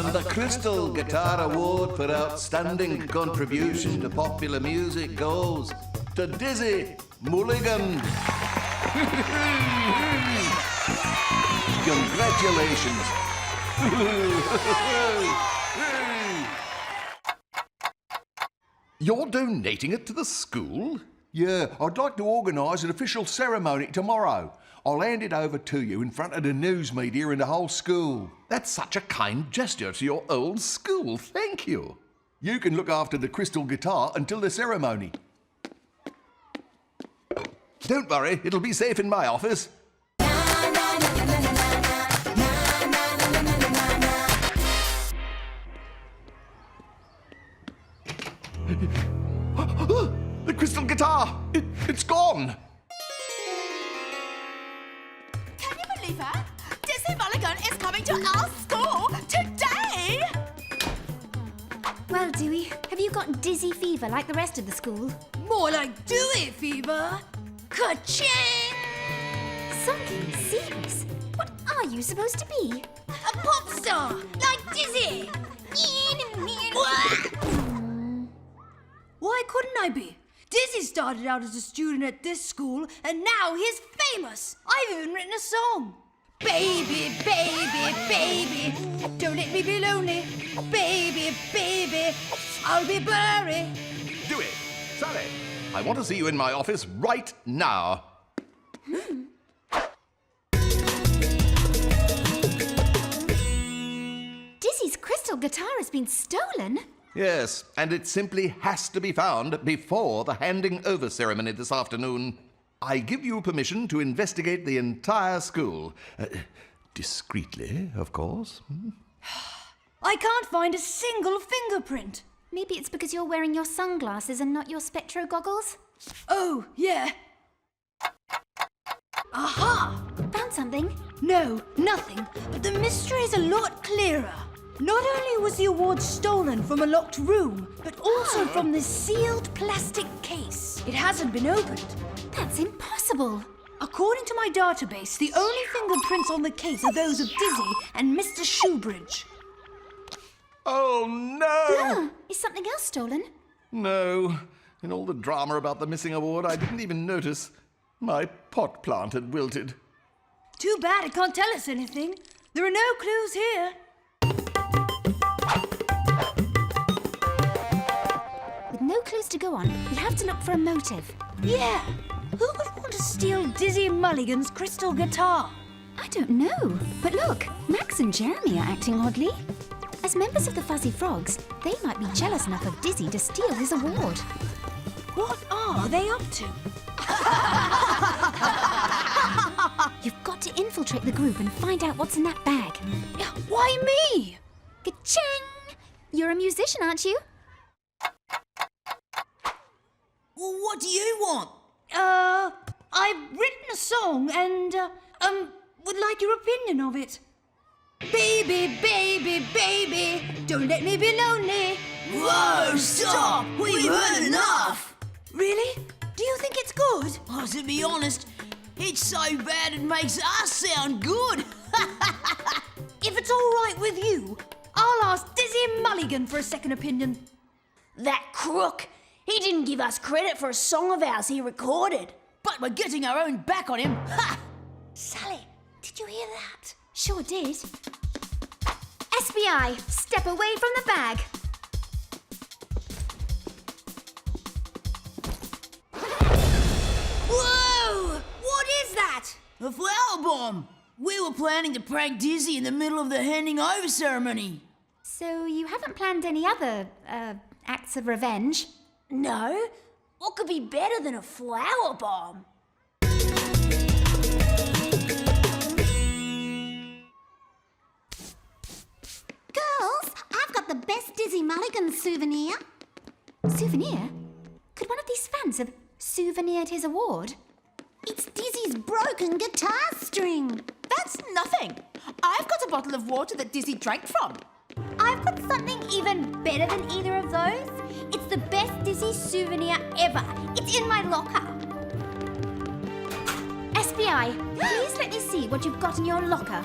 And the Crystal Guitar Award for Outstanding Contribution to Popular Music goes to Dizzy Mulligan. Congratulations. You're donating it to the school? Yeah, I'd like to organise an official ceremony tomorrow. I'll hand it over to you in front of the news media and the whole school. That's such a kind gesture to your old school. Thank you. You can look after the crystal guitar until the ceremony. Don't worry, it'll be safe in my office. The crystal guitar! It's gone! Can you believe it? Dizzy Mulligan is coming to our school today! Well, Dewey, have you got dizzy fever like the rest of the school? More like Dewey fever! Ka-ching! Something serious? What are you supposed to be? A pop star, like Dizzy! Why couldn't I be? Dizzy started out as a student at this school, and now he's famous. I've even written a song. Baby, baby, baby, don't let me be lonely. Baby, baby, I'll be blurry. Do it! Sally, I want to see you in my office right now. Dizzy's crystal guitar has been stolen? Yes, and it simply has to be found before the handing over ceremony this afternoon. I give you permission to investigate the entire school. Discreetly, of course. I can't find a single fingerprint. Maybe it's because you're wearing your sunglasses and not your spectro goggles? Oh, yeah. Aha! Found something? No, nothing. But the mystery is a lot clearer. Not only was the award stolen from a locked room, but also from this sealed plastic case. It hasn't been opened. That's impossible. According to my database, the only fingerprints on the case are those of Dizzy and Mr. Shoebridge. Oh, no! Is something else stolen? No. In all the drama about the missing award, I didn't even notice. My pot plant had wilted. Too bad it can't tell us anything. There are no clues here. With no clues to go on, we have to look for a motive. Yeah. Who would want to steal Dizzy Mulligan's crystal guitar? I don't know. But look, Max and Jeremy are acting oddly. As members of the Fuzzy Frogs, they might be jealous enough of Dizzy to steal his award. What are they up to? You've got to infiltrate the group and find out what's in that bag. Why me? Ka-ching! You're a musician, aren't you? Well, what do you want? I've written a song and, would like your opinion of it. Baby, baby, baby, don't let me be lonely. Whoa, stop! We've heard enough! Really? Do you think it's good? Oh, to be honest, it's so bad it makes us sound good. If it's all right with you, I'll ask Dizzy Mulligan for a second opinion. That crook! He didn't give us credit for a song of ours he recorded. But we're getting our own back on him. Ha! Sally, did you hear that? Sure did. SBI, step away from the bag. Whoa! What is that? A flower bomb! We were planning to prank Dizzy in the middle of the handing over ceremony. So you haven't planned any other, acts of revenge? No? What could be better than a flower bomb? Girls, I've got the best Dizzy Mulligan souvenir. Souvenir? Could one of these fans have souvenired his award? It's Dizzy's broken guitar string. That's nothing. I've got a bottle of water that Dizzy drank from. I've got something even better than either of those. It's the best Dizzy souvenir ever. It's in my locker. SBI, please let me see what you've got in your locker.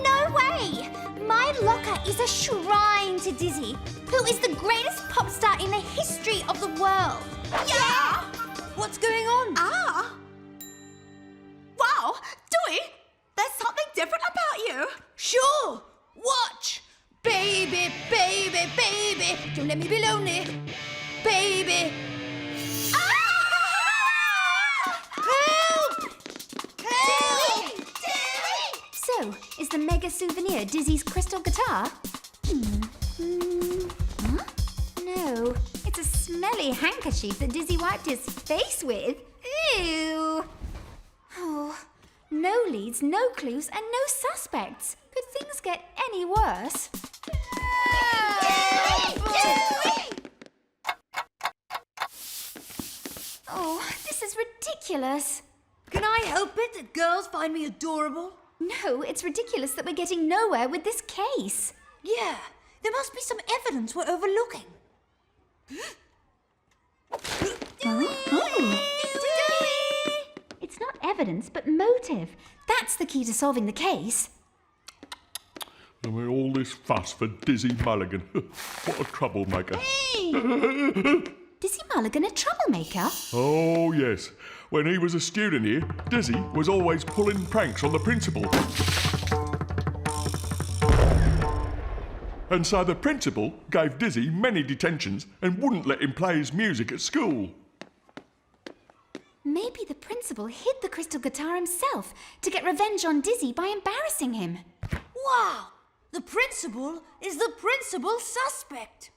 No way! My locker is a shrine to Dizzy, who is the greatest pop star in the history of the world. Yeah! What's going on? Wow, Dewey, there's something different about you. Sure! Watch! Baby, baby, baby, don't let me be lonely. Baby. Help! Help! So, is the mega souvenir Dizzy's crystal guitar? Huh? No, it's a smelly handkerchief that Dizzy wiped his face with. Ew! Oh, no leads, no clues, and no suspects. Could things get any worse? Oh, this is ridiculous. Can I help it that girls find me adorable? No, it's ridiculous that we're getting nowhere with this case. Yeah, there must be some evidence we're overlooking. It's not evidence, but motive. That's the key to solving the case. I mean, all this fuss for Dizzy Mulligan. What a troublemaker. Dizzy Mulligan a troublemaker? Oh, yes. When he was a student here, Dizzy was always pulling pranks on the principal. And so the principal gave Dizzy many detentions and wouldn't let him play his music at school. Maybe the principal hid the crystal guitar himself to get revenge on Dizzy by embarrassing him. Wow! The principal is the principal suspect.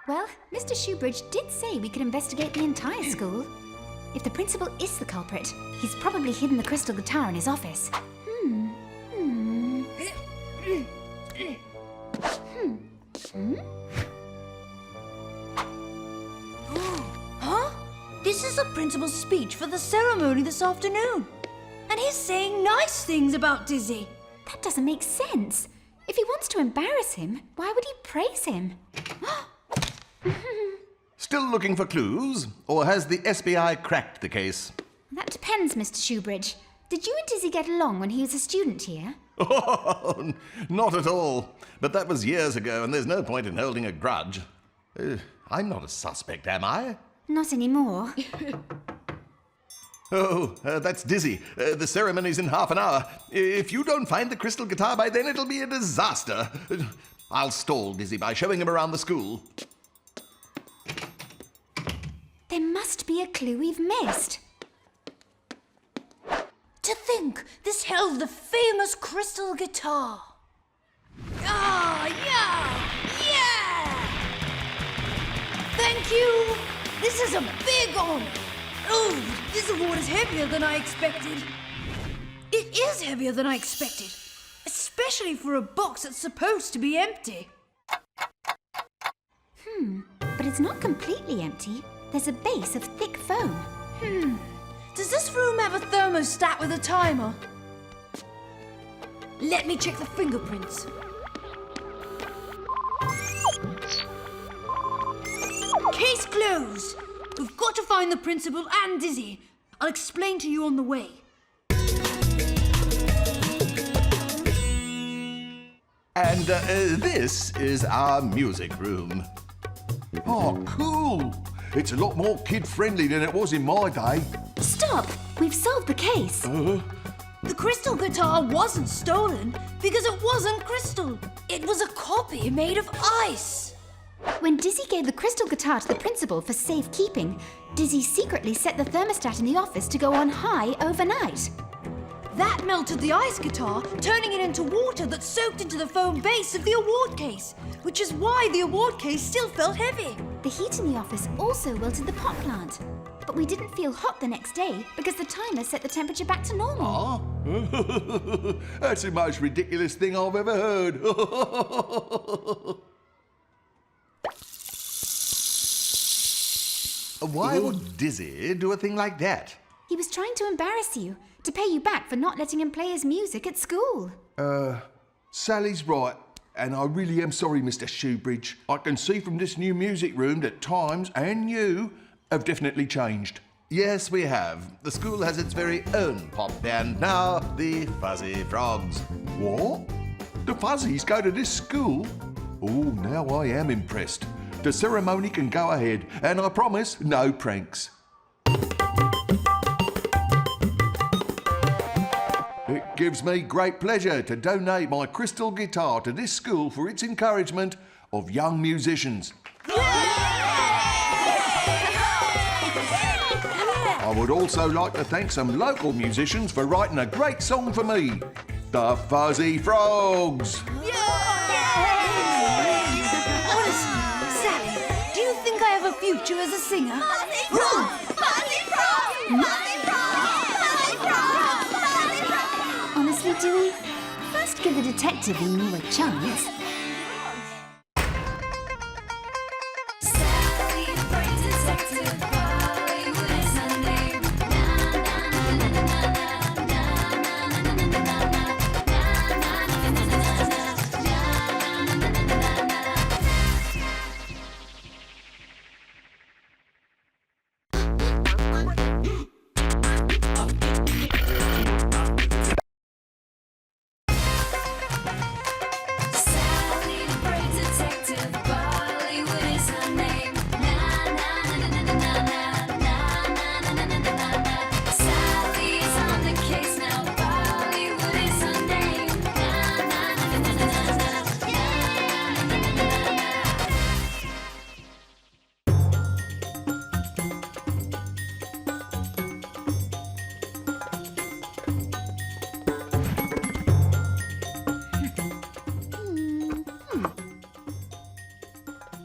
Well, Mr. Shoebridge did say we could investigate the entire school. If the principal is the culprit, he's probably hidden the crystal guitar in his office. Huh? This is the principal's speech for the ceremony this afternoon. And he's saying nice things about Dizzy. That doesn't make sense. If he wants to embarrass him, why would he praise him? Still looking for clues? Or has the SBI cracked the case? That depends, Mr. Shoebridge. Did you and Dizzy get along when he was a student here? Oh, not at all. But that was years ago, and there's no point in holding a grudge. I'm not a suspect, am I? Not anymore. Oh, that's Dizzy. The ceremony's in half an hour. If you don't find the crystal guitar by then, it'll be a disaster. I'll stall Dizzy by showing him around the school. There must be a clue we've missed. To think this held the famous crystal guitar. Ah, yeah! Yeah! Thank you! This is a big honor. Oh, this award is heavier than I expected. It is heavier than I expected, especially for a box that's supposed to be empty. But it's not completely empty. There's a base of thick foam. Does this room have a thermostat with a timer? Let me check the fingerprints. Case closed. We've got to find the principal and Dizzy. I'll explain to you on the way. And this is our music room. Oh, cool. It's a lot more kid-friendly than it was in my day. Stop! We've solved the case. The crystal guitar wasn't stolen because it wasn't crystal. It was a copy made of ice. When Dizzy gave the crystal guitar to the principal for safekeeping, Dizzy secretly set the thermostat in the office to go on high overnight. That melted the ice guitar, turning it into water that soaked into the foam base of the award case, which is why the award case still felt heavy. The heat in the office also wilted the pot plant. But we didn't feel hot the next day because the timer set the temperature back to normal. That's the most ridiculous thing I've ever heard. Why would Dizzy do a thing like that? He was trying to embarrass you, to pay you back for not letting him play his music at school. Sally's right, and I really am sorry, Mr. Shoebridge. I can see from this new music room that times and you have definitely changed. Yes, we have. The school has its very own pop band now, the Fuzzy Frogs. What? The Fuzzies go to this school? Oh, now I am impressed. The ceremony can go ahead, and I promise no pranks. It gives me great pleasure to donate my crystal guitar to this school for its encouragement of young musicians. I would also like to thank some local musicians for writing a great song for me, the Fuzzy Frogs. Honestly, Sally, do you think I have a future as a singer? Honestly, Dewey, first give the detective in you a chance.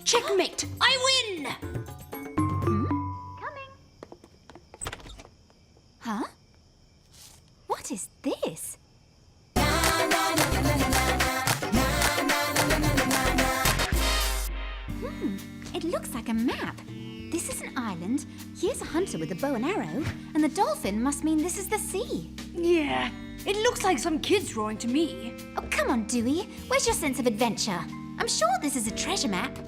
Checkmate! I win! Huh? What is this? It looks like a map. This is an island, here's a hunter with a bow and arrow, and the dolphin must mean this is the sea. Yeah, it looks like some kid's drawing to me. Oh, come on, Dewey. Where's your sense of adventure? I'm sure this is a treasure map.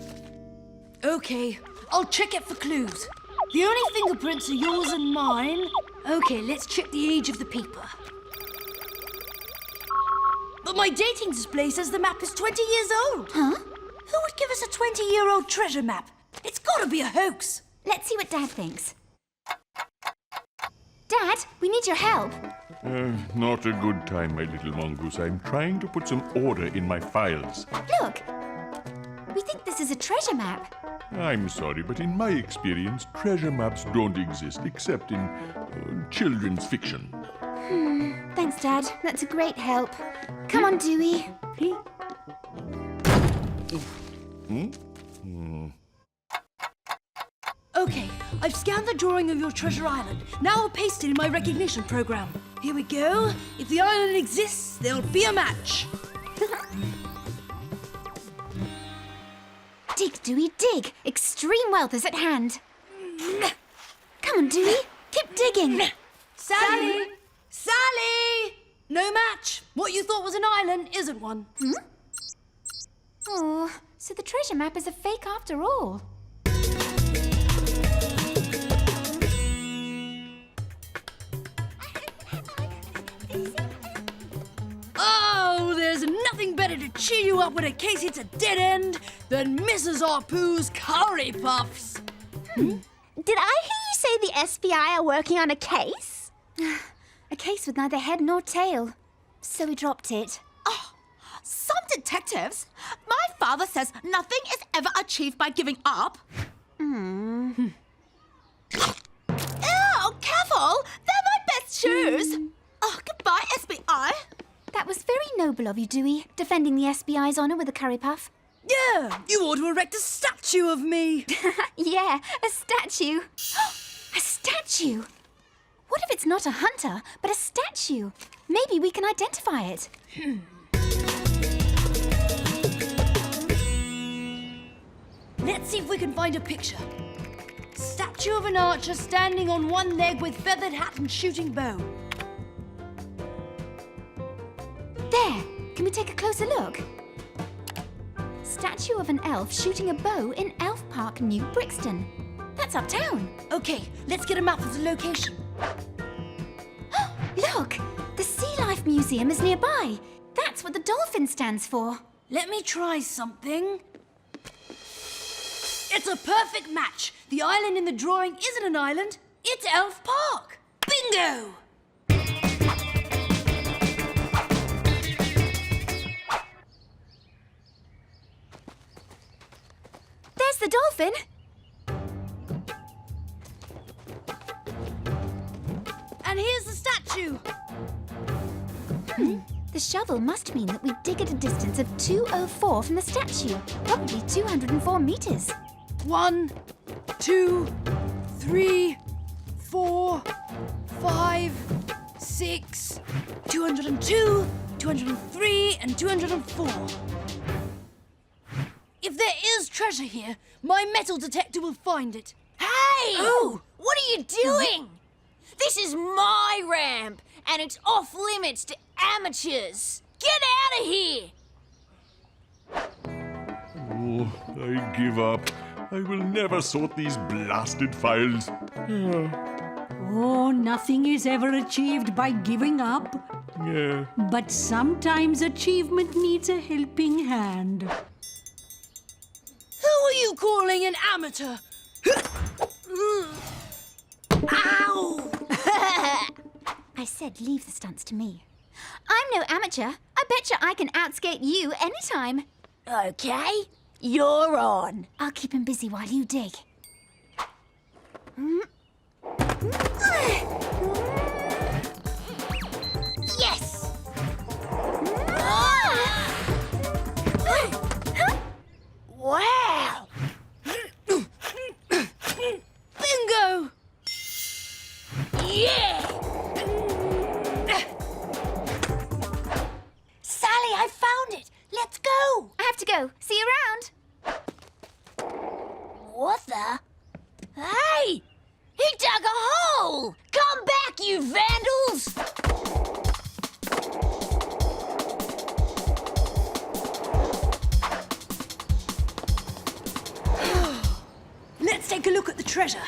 Okay, I'll check it for clues. The only fingerprints are yours and mine. Okay, let's check the age of the paper. But my dating display says the map is 20 years old. Huh? Who would give us a 20-year-old treasure map? It's gotta be a hoax. Let's see what Dad thinks. Dad, we need your help. Not a good time, my little mongoose. I'm trying to put some order in my files. Look. We think this is a treasure map. I'm sorry, but in my experience, treasure maps don't exist except in children's fiction. Thanks, Dad. That's a great help. Come on, Dewey. Okay, I've scanned the drawing of your treasure island. Now I'll paste it in my recognition program. Here we go. If the island exists, there'll be a match. Dig, Dewey, dig. Extreme wealth is at hand. Come on, Dewey. Keep digging. Sally! Sally! No match. What you thought was an island isn't one. Oh, so the treasure map is a fake after all. Oh, there's nothing better to cheer you up when a case hits a dead end than Mrs. Arpoo's curry puffs. Did I hear you say the SBI are working on a case? A case with neither head nor tail. So we dropped it. Some detectives. My father says nothing is ever achieved by giving up. Ew, careful! They're my best shoes. Oh, goodbye, SBI. That was very noble of you, Dewey, defending the SBI's honour with a curry puff. Yeah, you ought to erect a statue of me. Yeah, a statue. A statue? What if it's not a hunter, but a statue? Maybe we can identify it. Let's see if we can find a picture. Statue of an archer standing on one leg with feathered hat and shooting bow. There! Can we take a closer look? Statue of an elf shooting a bow in Elf Park, New Brixton. That's uptown. Okay, let's get a map of the location. Look, the Sea Life Museum is nearby. That's what the dolphin stands for. Let me try something. It's a perfect match. The island in the drawing isn't an island, it's Elf Park. Bingo! There's the dolphin. And here's the statue. The shovel must mean that we dig at a distance of 204 from the statue, probably 204 meters. 1, 2, 3, 4, 5, 6, 202, 203, and 204. If there is treasure here, my metal detector will find it. Hey! Oh! What are you doing? This is my ramp, and it's off limits to amateurs. Get out of here! Oh, I give up. I will never sort these blasted files. Oh, nothing is ever achieved by giving up. Yeah. But sometimes achievement needs a helping hand. Who are you calling an amateur? Ow! I said leave the stunts to me. I'm no amateur. I betcha I can outskate you anytime. Okay, you're on. I'll keep him busy while you dig. Yes! Wow! Bingo! Yeah! Sally, I found it! Let's go! I have to go. See you around. What the? Hey! He dug a hole! Come back, you vandals! Let's take a look at the treasure.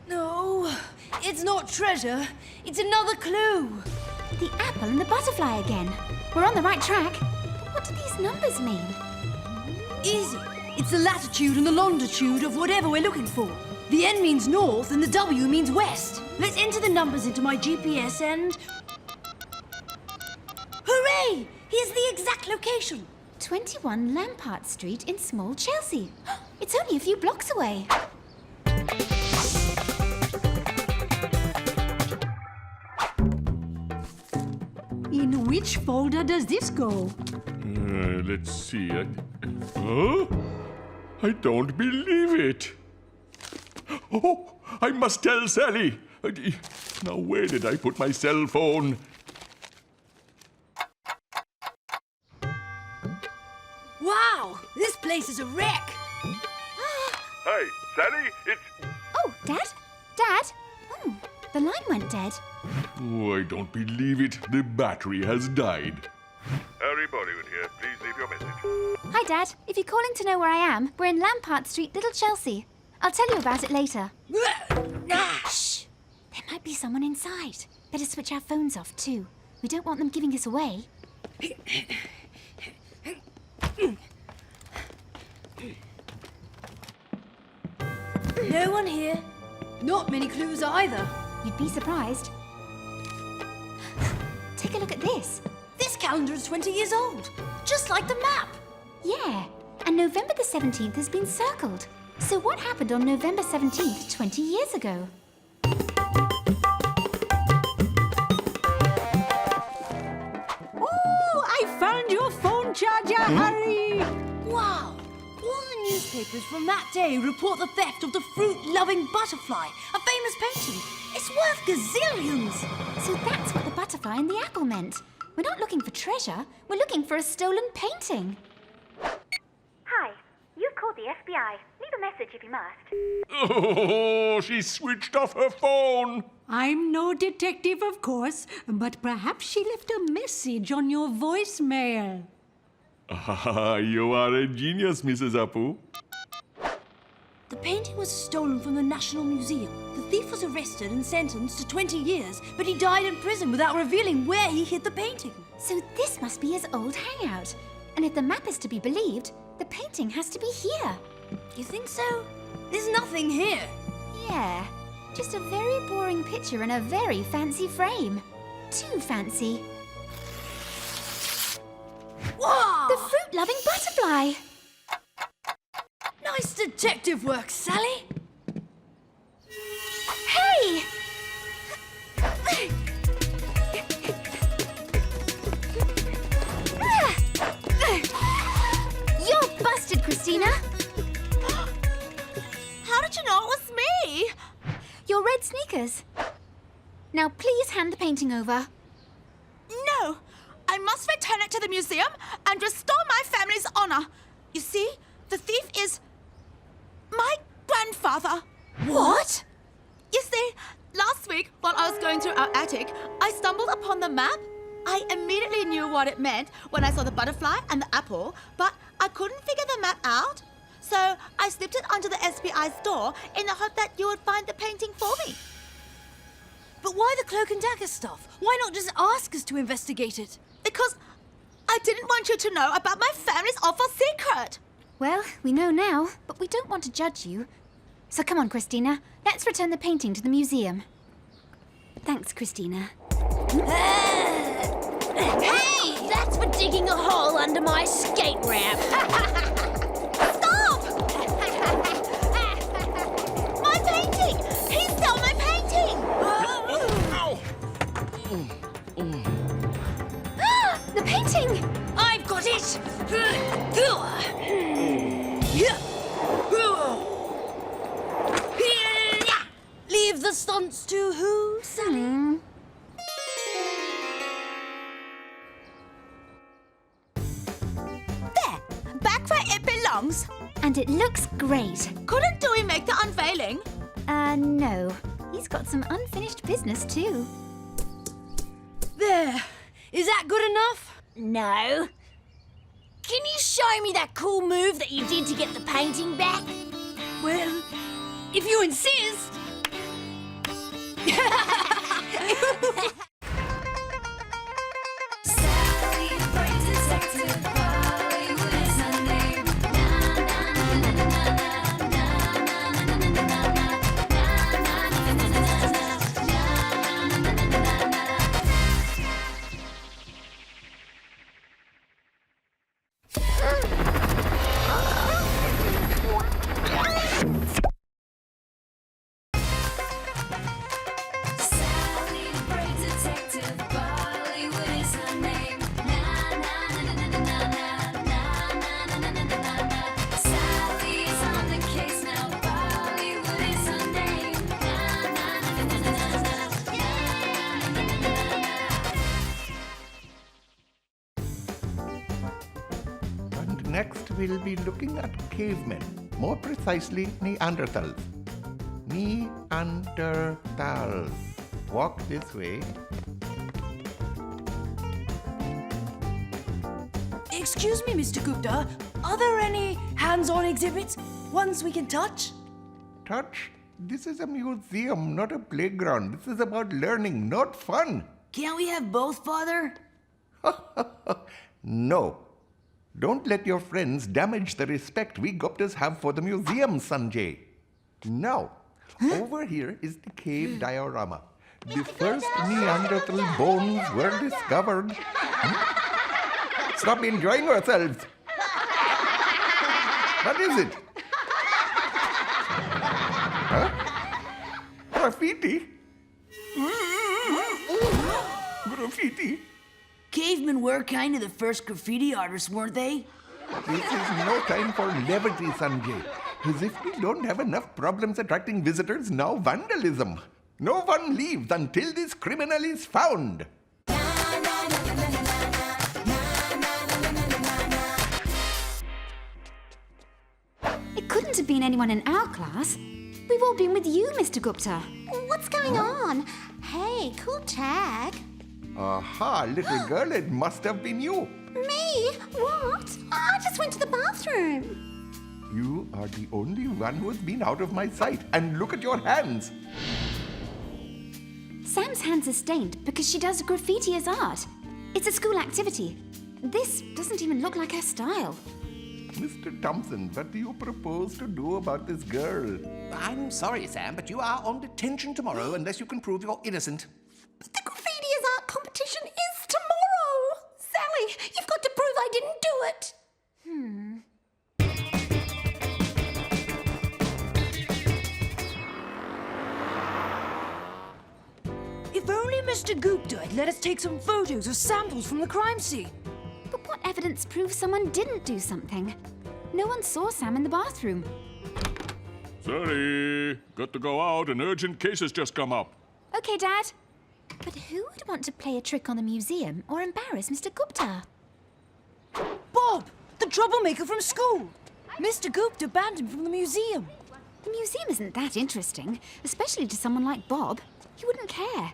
No, it's not treasure. It's another clue. The apple and the butterfly again. We're on the right track. What do these numbers mean? Easy. It's the latitude and the longitude of whatever we're looking for. The N means north and the W means west. Let's enter the numbers into my GPS and... Hooray! Here's the exact location. 21 Lampart Street in Small Chelsea. It's only a few blocks away. In which folder does this go? Let's see. Huh? I don't believe it. Oh, I must tell Sally. Now, where did I put my cell phone? Wow, this place is a wreck. Hey, Sally, it's... Oh, Dad? Dad? Oh, the line went dead. Oh, I don't believe it. The battery has died. Harry Bollywood here. Please leave your message. Hi, Dad. If you're calling to know where I am, we're in Lampart Street, Little Chelsea. I'll tell you about it later. Shh! There might be someone inside. Better switch our phones off, too. We don't want them giving us away. No one here. Not many clues either. You'd be surprised. Take a look at this. This calendar is 20 years old, just like the map. Yeah, and November the 17th has been circled. So what happened on November 17th 20 years ago? Oh, I found your phone charger, Harry! Wow! All the newspapers from that day report the theft of the fruit-loving butterfly, a famous painting. It's worth gazillions. So that's what the butterfly and the apple meant. We're not looking for treasure, we're looking for a stolen painting. Hi, you've called the FBI. Leave a message if you must. Oh, she switched off her phone. I'm no detective, of course, but perhaps she left a message on your voicemail. Ah, you are a genius, Mrs. Apu. The painting was stolen from the National Museum. The thief was arrested and sentenced to 20 years, but he died in prison without revealing where he hid the painting. So this must be his old hangout. And if the map is to be believed, the painting has to be here. You think so? There's nothing here. Yeah, just a very boring picture in a very fancy frame. Too fancy. Wow! The fruit-loving butterfly! Nice detective work, Sally. Hey! You're busted, Christina. How did you know it was me? Your red sneakers. Now please hand the painting over. No, I must return it to the museum and restore my family's honor. You see, the thief is my grandfather. What? You see, last week while I was going through our attic, I stumbled upon the map. I immediately knew what it meant when I saw the butterfly and the apple, but I couldn't figure the map out. So I slipped it onto the SPI's door in the hope that you would find the painting for me. But why the cloak and dagger stuff? Why not just ask us to investigate it? Because I didn't want you to know about my family's awful secret. Well, we know now, but we don't want to judge you. So come on, Christina. Let's return the painting to the museum. Thanks, Christina. Hey, that's for digging a hole under my skate ramp. Stop! My painting! He stole my painting! The painting! I've got it! Leave the stunts to who, Sally? There, back where it belongs. And it looks great. Couldn't Dewey make the unveiling? No. He's got some unfinished business, too. There. Is that good enough? No. Can you show me that cool move that you did to get the painting back? Well, if you insist. Next, we'll be looking at cavemen, more precisely Neanderthals. Neanderthals. Walk this way. Excuse me, Mr. Gupta. Are there any hands-on exhibits? Ones we can touch? Touch? This is a museum, not a playground. This is about learning, not fun. Can't we have both, Father? No. Don't let your friends damage the respect we Guptas have for the museum, Sanjay. Now, over here is the cave diorama. The first Neanderthal bones were discovered. Stop enjoying yourselves. What is it? Huh? Graffiti? Graffiti? Cavemen were kind of the first graffiti artists, weren't they? This is no time for levity, Sanjay. As if we don't have enough problems attracting visitors, now vandalism. No one leaves until this criminal is found. It couldn't have been anyone in our class. We've all been with you, Mr. Gupta. What's going on? Hey, cool tag. Aha, little girl, it must have been you. Me? What? I just went to the bathroom. You are the only one who has been out of my sight. And look at your hands. Sam's hands are stained because she does graffiti as art. It's a school activity. This doesn't even look like her style. Mr. Thompson, what do you propose to do about this girl? I'm sorry, Sam, but you are on detention tomorrow unless you can prove you're innocent. But the graffiti as art competition is tomorrow. Sally, you've got to prove I didn't do it. If only Mr. Gupta had let us take some photos or samples from the crime scene. But what evidence proves someone didn't do something? No one saw Sam in the bathroom. Sorry, got to go out. An urgent case has just come up. Okay, Dad. But who would want to play a trick on the museum or embarrass Mr. Gupta? Bob, the troublemaker from school. Mr. Gupta banned him from the museum. The museum isn't that interesting, especially to someone like Bob. He wouldn't care.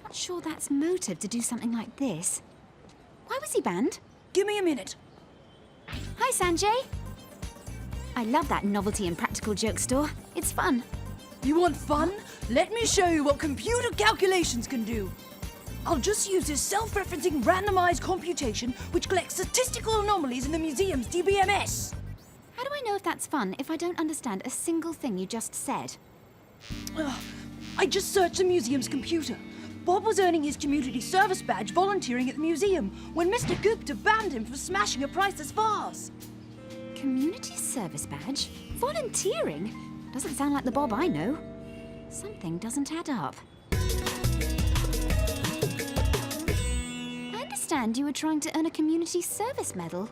Not sure that's motive to do something like this. Why was he banned? Give me a minute. Hi, Sanjay. I love that novelty and practical joke store. It's fun. You want fun? Let me show you what computer calculations can do. I'll just use this self-referencing randomized computation which collects statistical anomalies in the museum's DBMS. How do I know if that's fun if I don't understand a single thing you just said? I just searched the museum's computer. Bob was earning his community service badge volunteering at the museum when Mr. Gupta banned him for smashing a priceless vase. Community service badge? Volunteering? Doesn't sound like the Bob I know. Something doesn't add up. I understand you were trying to earn a community service medal.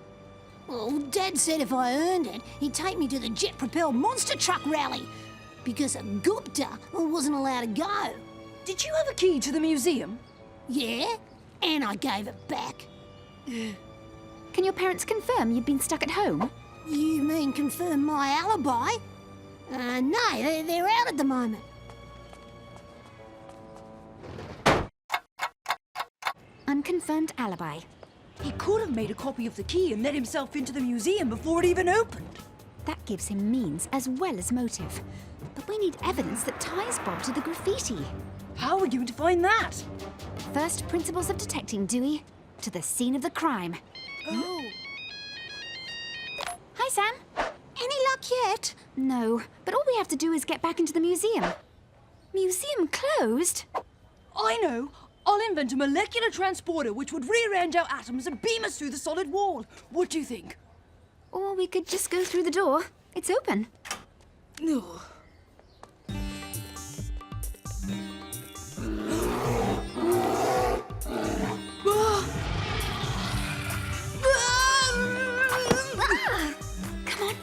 Well, Dad said if I earned it, he'd take me to the jet-propelled monster truck rally. Because a Gupta wasn't allowed to go. Did you have a key to the museum? Yeah, and I gave it back. Can your parents confirm you've been stuck at home? You mean confirm my alibi? No, they're out at the moment. Unconfirmed alibi. He could have made a copy of the key and let himself into the museum before it even opened. That gives him means as well as motive. But we need evidence that ties Bob to the graffiti. How are we going to find that? First principles of detecting, Dewey. To the scene of the crime. Oh. Hi, Sam. Any luck yet? No, but all we have to do is get back into the museum. Museum closed? I know. I'll invent a molecular transporter which would rearrange our atoms and beam us through the solid wall. What do you think? Or we could just go through the door. It's open. Ugh. Come on.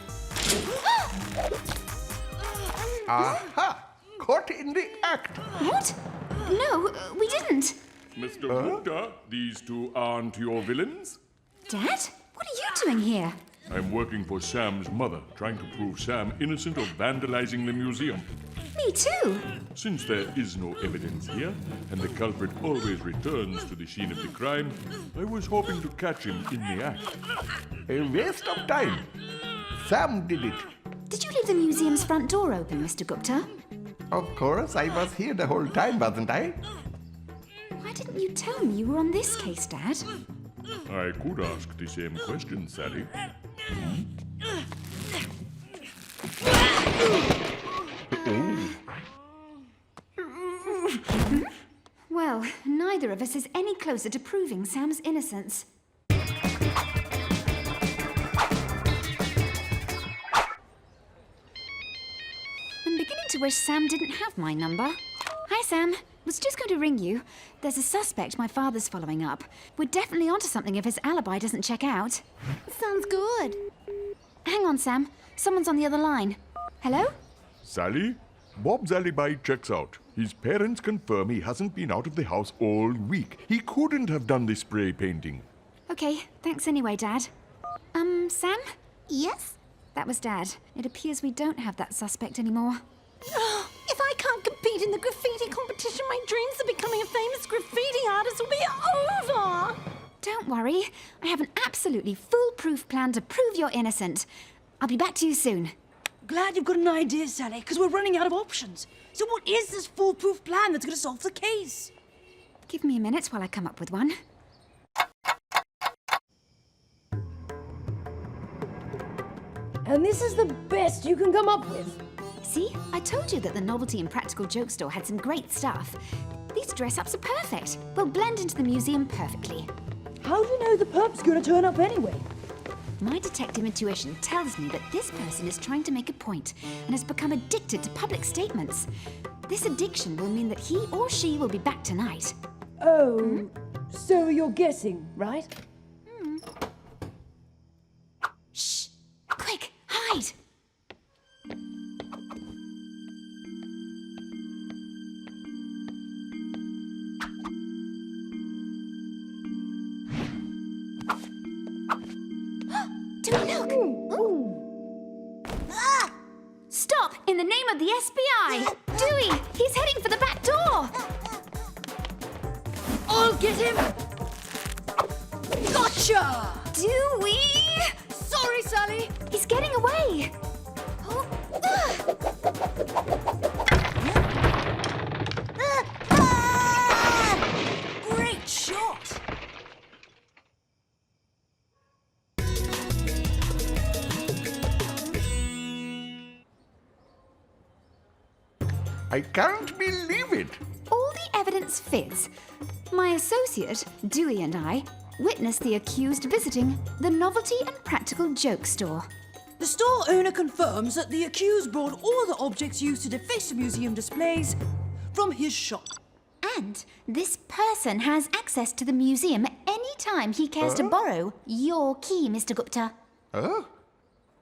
Aha! Caught in the act. What? No, we didn't. Mr. Gupta, these two aren't your villains? Dad? What are you doing here? I'm working for Sam's mother, trying to prove Sam innocent of vandalizing the museum. Me too. Since there is no evidence here, and the culprit always returns to the scene of the crime, I was hoping to catch him in the act. A waste of time. Sam did it. Did you leave the museum's front door open, Mr. Gupta? Of course, I was here the whole time, wasn't I? Why didn't you tell me you were on this case, Dad? I could ask the same question, Sally. Well, neither of us is any closer to proving Sam's innocence. I'm beginning to wish Sam didn't have my number. Hi, Sam. Was just going to ring you. There's a suspect my father's following up. We're definitely onto something if his alibi doesn't check out. Sounds good. Hang on, Sam. Someone's on the other line. Hello? Sally? Bob's alibi checks out. His parents confirm he hasn't been out of the house all week. He couldn't have done the spray painting. Okay, thanks anyway, Dad. Sam? Yes? That was Dad. It appears we don't have that suspect anymore. If I can't compete in the graffiti competition, my dreams of becoming a famous graffiti artist will be over. Don't worry. I have an absolutely foolproof plan to prove you're innocent. I'll be back to you soon. Glad you've got an idea, Sally, because we're running out of options. So what is this foolproof plan that's going to solve the case? Give me a minute while I come up with one. And this is the best you can come up with. See, I told you that the Novelty and Practical Joke Store had some great stuff. These dress-ups are perfect. They'll blend into the museum perfectly. How do you know the pup's going to turn up anyway? My detective intuition tells me that this person is trying to make a point and has become addicted to public statements. This addiction will mean that he or she will be back tonight. Oh, so you're guessing, right? Shh! Quick, hide! Stop! In the name of the SBI! Dewey! He's heading for the back door! I'll get him! Gotcha! Dewey! Sorry, Sally! He's getting away! Oh. Great shot! I can't believe it. All the evidence fits. My associate, Dewey, and I witnessed the accused visiting the Novelty and Practical Joke Store. The store owner confirms that the accused brought all the objects used to deface the museum displays from his shop. And this person has access to the museum any time he cares to borrow your key, Mr. Gupta. Huh?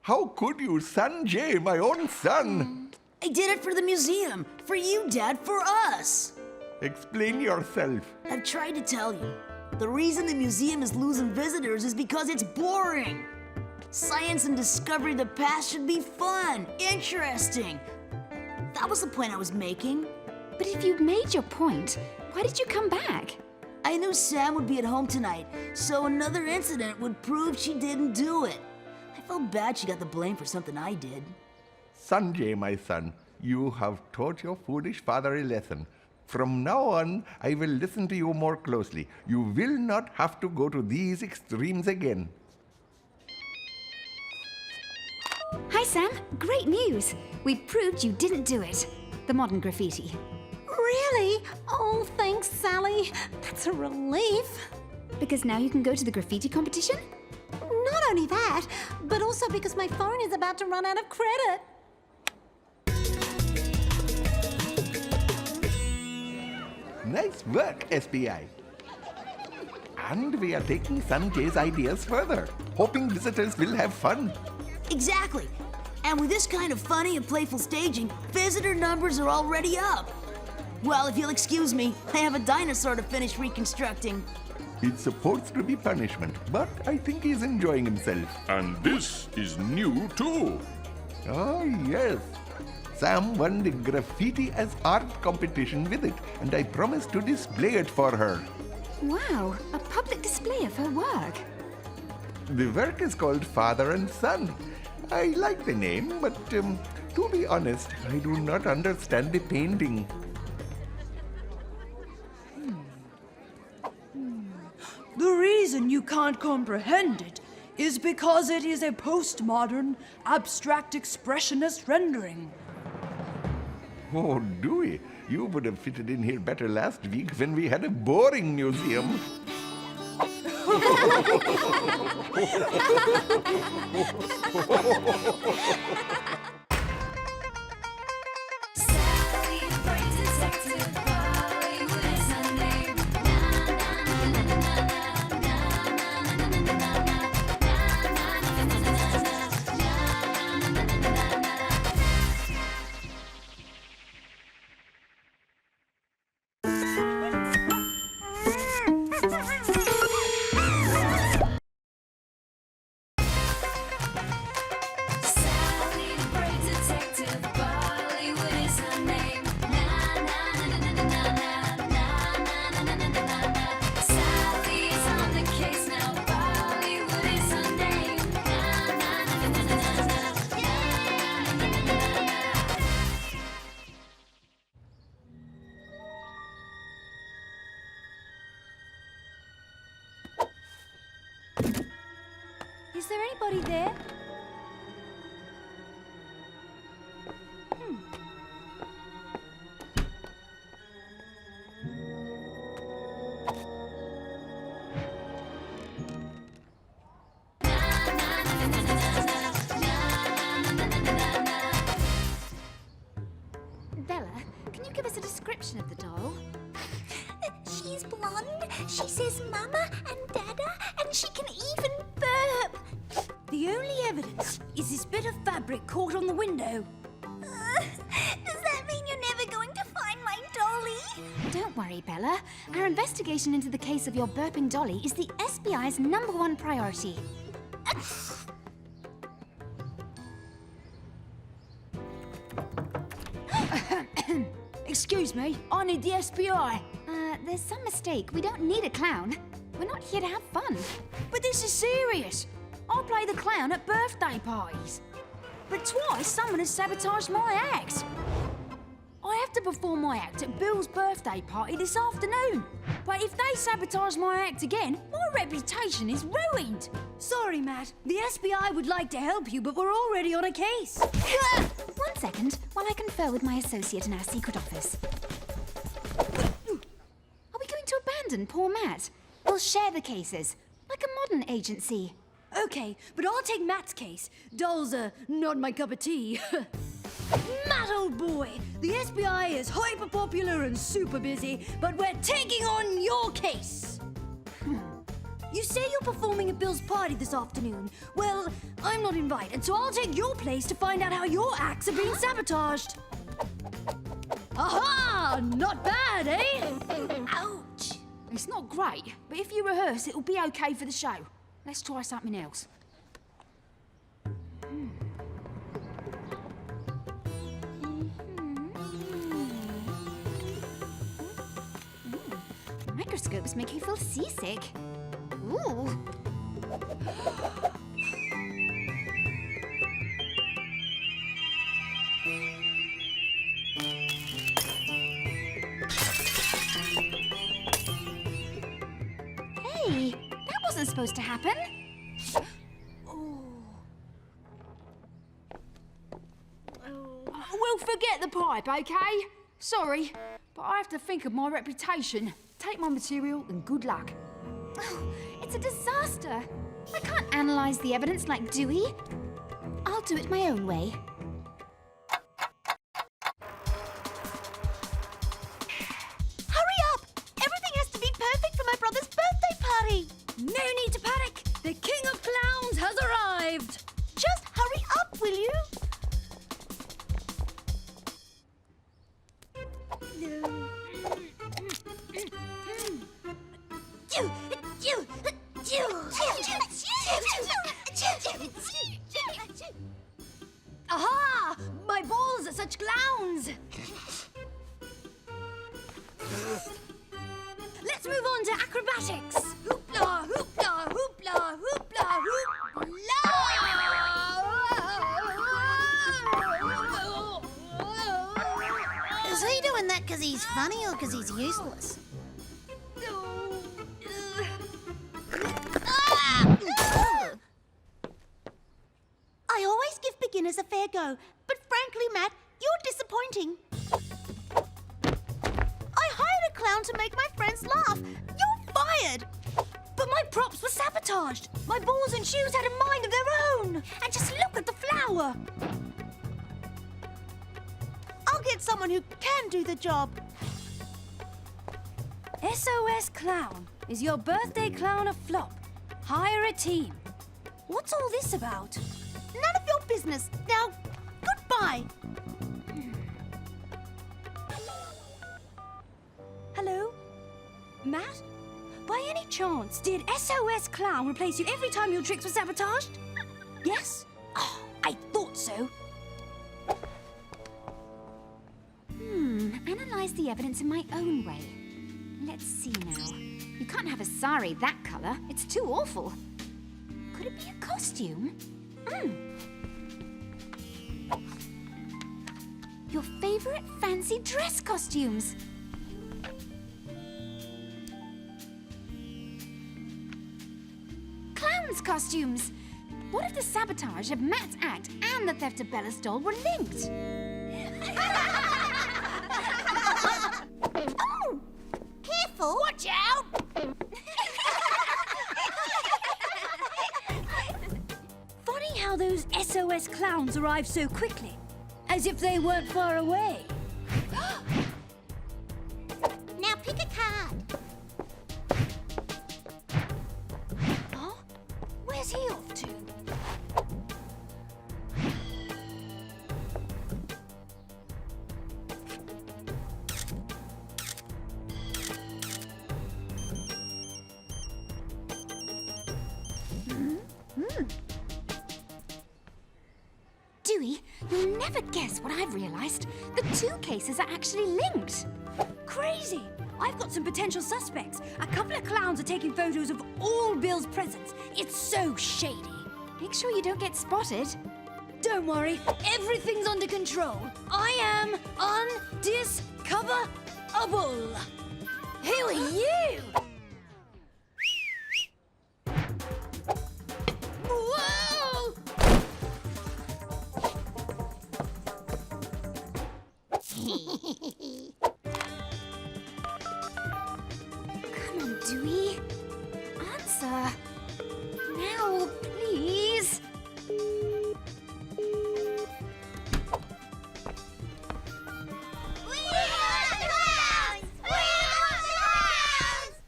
How could you, Sanjay, my own son? I did it for the museum. For you, Dad, for us. Explain yourself. I've tried to tell you. The reason the museum is losing visitors is because it's boring. Science and discovery of the past should be fun, interesting. That was the point I was making. But if you'd made your point, why did you come back? I knew Sam would be at home tonight, so another incident would prove she didn't do it. I felt bad she got the blame for something I did. Sanjay, my son, you have taught your foolish father a lesson. From now on, I will listen to you more closely. You will not have to go to these extremes again. Hi, Sam. Great news. We've proved you didn't do it. The modern graffiti. Really? Oh, thanks, Sally. That's a relief. Because now you can go to the graffiti competition? Not only that, but also because my phone is about to run out of credit. Nice work, SBI. And we are taking Sanjay's ideas further, hoping visitors will have fun. Exactly. And with this kind of funny and playful staging, visitor numbers are already up. Well, if you'll excuse me, I have a dinosaur to finish reconstructing. It's supposed to be punishment, but I think he's enjoying himself. And this is new too. Oh, yes. Sam won the graffiti as art competition with it, and I promised to display it for her. Wow, a public display of her work. The work is called Father and Son. I like the name, but to be honest, I do not understand the painting. The reason you can't comprehend it is because it is a postmodern, abstract expressionist rendering. Oh, Dewey, you would have fitted in here better last week when we had a boring museum. Sally the Is there anybody there? Bella, can you give us a description of the doll? She's blonde, she says mama and dada, and she can even burp. The only evidence is this bit of fabric caught on the window. Does that mean you're never going to find my dolly? Don't worry, Bella. Our investigation into the case of your burping dolly is the SBI's #1 priority. Excuse me, I need the SBI. There's some mistake. We don't need a clown. We're not here to have fun. But this is serious. I play the clown at birthday parties. But twice someone has sabotaged my act. I have to perform my act at Bill's birthday party this afternoon. But if they sabotage my act again, my reputation is ruined. Sorry, Matt. The SBI would like to help you, but we're already on a case. 1 second while I confer with my associate in our secret office. Are we going to abandon poor Matt? We'll share the cases, like a modern agency. Okay, but I'll take Matt's case. Dolls are not my cup of tea. Matt, old boy, the SBI is hyper popular and super busy, but we're taking on your case. You say you're performing at Bill's party this afternoon. Well, I'm not invited, so I'll take your place to find out how your acts are being sabotaged. Aha! Not bad, eh? Ouch! It's not great, but if you rehearse, it'll be okay for the show. Let's try something else. Microscopes make you feel seasick. Ooh. Hey, that wasn't supposed to happen. We'll forget the pipe, okay? Sorry, but I have to think of my reputation. Take my material and good luck. Oh, it's a disaster. I can't analyze the evidence like Dewey. I'll do it my own way. Hurry up! Everything has to be perfect for my brother's birthday party. No need to panic. The King of Clowns has arrived. Just hurry up, will you? Aha! My balls are such clowns! Let's move on to acrobatics. Hoopla, hoopla, hoopla, hoopla, hoopla. Is he doing that because he's funny or because he's useless? I always give beginners a fair go, but frankly, Matt, you're disappointing. I hired a clown to make my friends laugh. You're fired! But my props were sabotaged. My balls and shoes had a mind of their own. And just look at the flower. I'll get someone who can do the job. SOS Clown. Is your birthday clown a flop? Hire a team. What's all this about? None of your business. Now, goodbye. Hello? Matt? By any chance, did SOS Clown replace you every time your tricks were sabotaged? Yes? Oh, I thought so. Analyze the evidence in my own way. Let's see now. You can't have a sari that colour. It's too awful. Could it be a costume? Your favourite fancy dress costumes. Clowns' costumes. What if the sabotage of Matt's act and the theft of Bella's doll were linked? Oh! Careful! Watch out! Funny how those SOS clowns arrived so quickly, as if they weren't far away. Now pick a card. Huh? Where's he off to? Dewey, you'll never guess what I've realized. The two cases are actually linked. Crazy! I've got some potential suspects. A couple of clowns are taking photos of all Bill's presents. It's so shady. Make sure you don't get spotted. Don't worry, everything's under control. I am undiscoverable. Who are you? Whoa! Come on, Dewey. Answer. Now, please.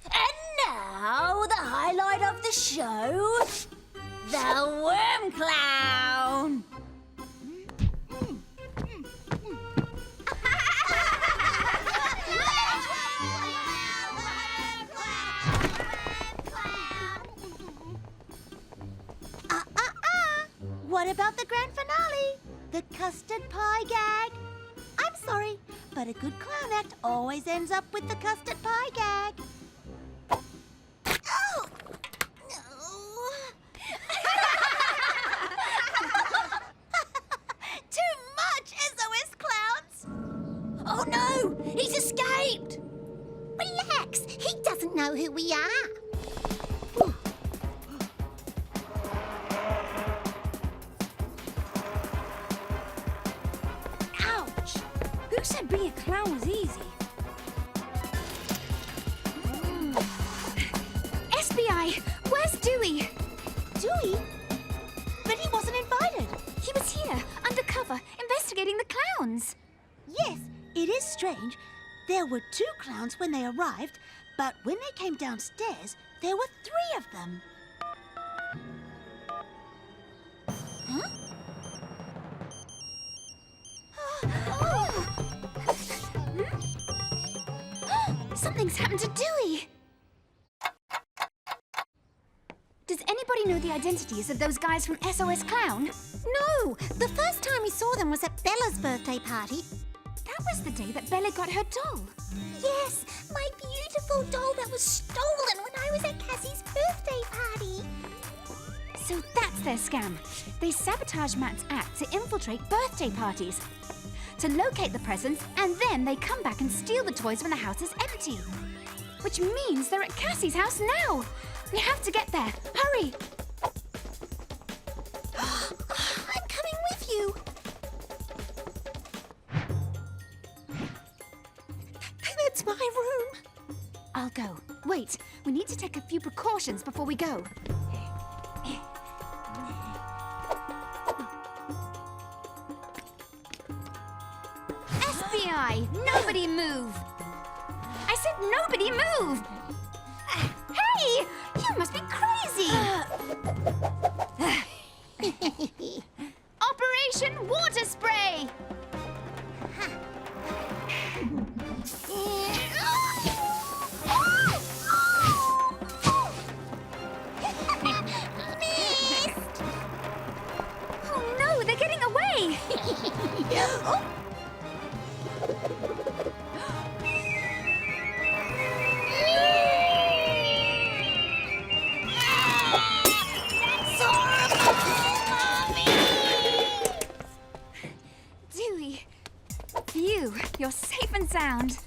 And now, the highlight of the show, the Worm Clown. What about the grand finale? The custard pie gag? I'm sorry, but a good clown act always ends up with the custard pie gag. Oh! Too much, SOS clowns! Oh no, he's escaped. Relax, he doesn't know who we are. Ouch! Who said being a clown was easy? SBI, where's Dewey? Dewey? But he wasn't invited. He was here, undercover, investigating the clowns. Yes, it is strange. There were 2 clowns when they arrived, but when they came downstairs, there were 3 of them. Something's happened to Dewey. Does anybody know the identities of those guys from SOS Clown? No, the first time we saw them was at Bella's birthday party. That was the day that Bella got her doll. Yes, my beautiful doll that was stolen when I was at Cassie's birthday party. So that's their scam. They sabotage Matt's act to infiltrate birthday parties, to locate the presents, and then they come back and steal the toys when the house is empty. Which means they're at Cassie's house now. We have to get there. Hurry! I'm coming with you. That's my room. I'll go. Wait, we need to take a few precautions before we go. FBI, nobody move! I said nobody move! Hey! You must be crazy! Operation Water Spray! Oh no, they're getting away! Dewey, phew, you're safe and sound.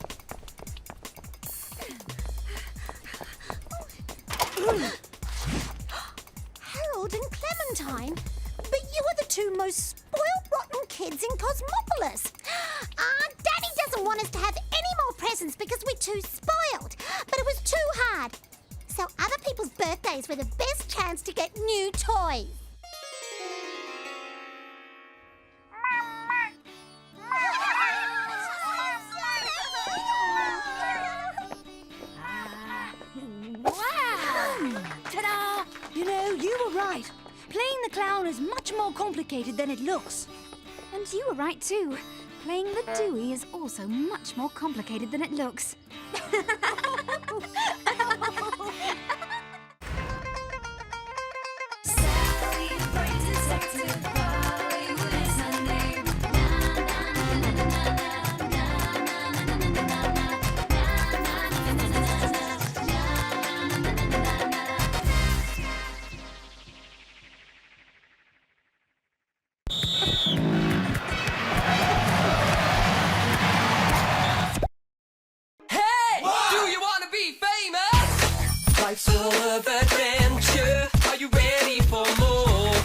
Harold and Clementine! time, but you are the two most spoiled, rotten kids in Cosmopolis. Daddy doesn't want us to have any more presents because we're too spoiled. But it was too hard. So other people's birthdays were the best chance to get new toys. Ta-da! You know, you were right. Playing the clown is much more complicated than it looks. And you were right too. Playing the Dewey is also much more complicated than it looks. Life's full of adventure. Are you ready for more?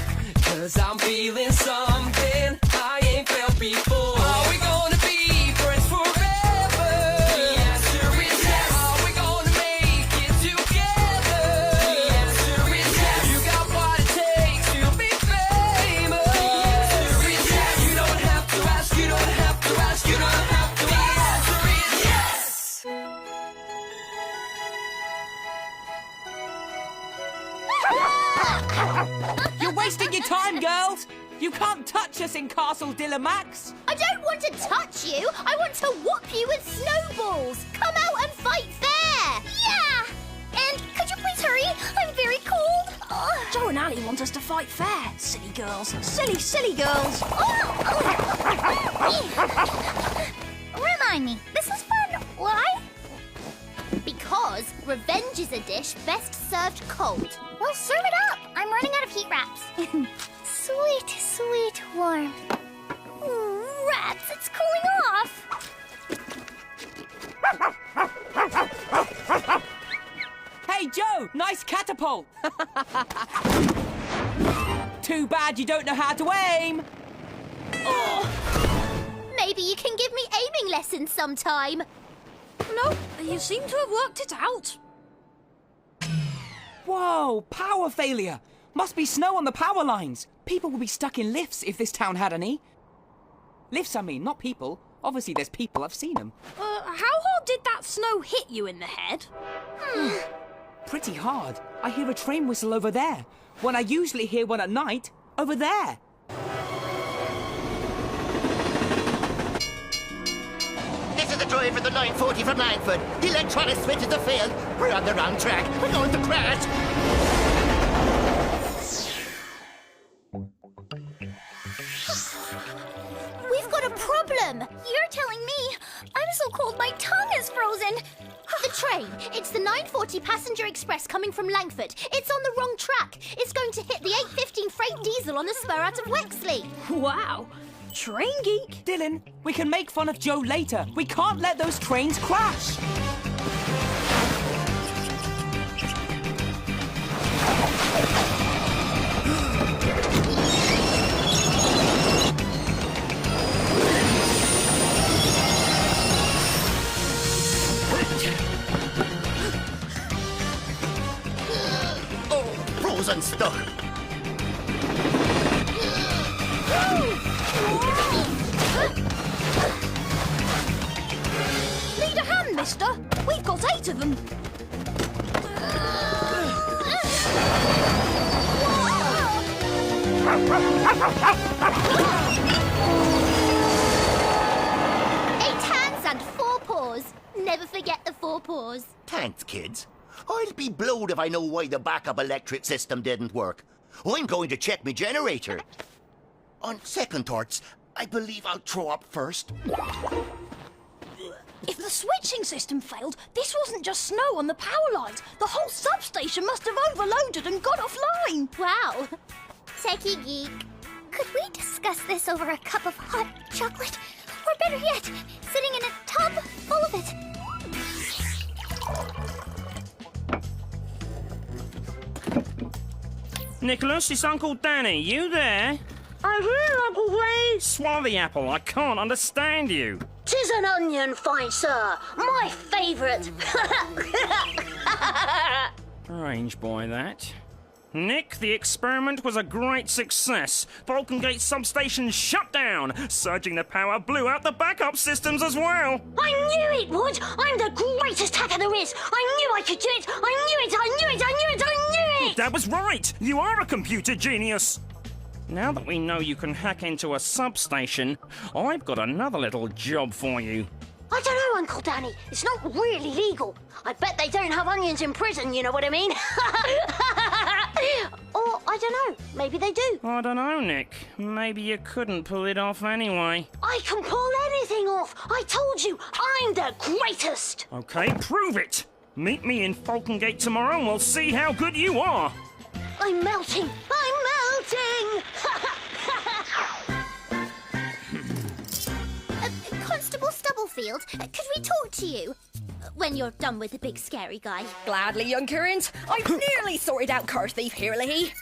'Cause I'm feeling something I ain't felt before. Are we gonna be friends forever? The answer is yes. Are we gonna make it together? The answer is yes. You got what it takes to be famous. The answer is yes. You don't have to ask, you don't have to ask, you don't have to ask. The answer is yes. You're wasting your time, girls! You can't touch us in Castle Dillamax! I don't want to touch you. I want to whoop you with snowballs. Come out and fight fair. Yeah! And could you please hurry? I'm very cold. Joe and Ali want us to fight fair. Silly girls. Silly, silly girls. Remind me, this is fun. Why? Because revenge is a dish best served cold. Well, serve it up. I'm running out of heat wraps. Sweet, sweet warmth. Rats, it's cooling off. Hey, Joe! Nice catapult! Too bad you don't know how to aim! Maybe you can give me aiming lessons sometime. No, you seem to have worked it out. Whoa, power failure! Must be snow on the power lines. People would be stuck in lifts if this town had any. Lifts, I mean, not people. Obviously there's people, I've seen them. How hard did that snow hit you in the head? Pretty hard. I hear a train whistle over there, when I usually hear one at night over there. This is the drive for the 940 from Langford. The electronic switch is the failed. We're on the wrong track. We're going to crash. We've got a problem. You're telling me. I'm so cold my tongue is frozen. The train. It's the 940 passenger express coming from Langford. It's on the wrong track. It's going to hit the 815 freight diesel on the spur out of Wexley. Wow. Train geek. Dylan, we can make fun of Joe later. We can't let those trains crash. Frozen stuck. Need a hand, mister? We've got 8 of them. Eight hands and 4 paws. Never forget the 4 paws. Thanks, kids. I'll be blowed if I know why the backup electric system didn't work. I'm going to check my generator. On second thoughts, I believe I'll throw up first. If the switching system failed, this wasn't just snow on the power lines. The whole substation must have overloaded and got offline. Wow. Techie geek. Could we discuss this over a cup of hot chocolate? Or better yet, sitting in a tub full of it? Nicholas, it's Uncle Danny. You there? I'm here, Uncle Ray. Swallow the apple. I can't understand you. 'Tis an onion, fine sir. My favourite. Range boy, that. Nick, the experiment was a great success. Vulcangate substation shut down. Surging the power blew out the backup systems as well. I knew it would. I'm the greatest hacker there is. I knew I could do it. I knew it. I knew it. I knew it. I knew it. That was right. You are a computer genius. Now that we know you can hack into a substation, I've got another little job for you. I don't know, Uncle Danny. It's not really legal. I bet they don't have onions in prison, you know what I mean? Or, I don't know, maybe they do. I don't know, Nick. Maybe you couldn't pull it off anyway. I can pull anything off. I told you, I'm the greatest. Okay, prove it. Meet me in Falcongate tomorrow and we'll see how good you are. I'm melting. I'm melting. Constable Stubblefield, could we talk to you? When you're done with the big scary guy. Gladly, young current. I've nearly sorted out car thief here, Leahy.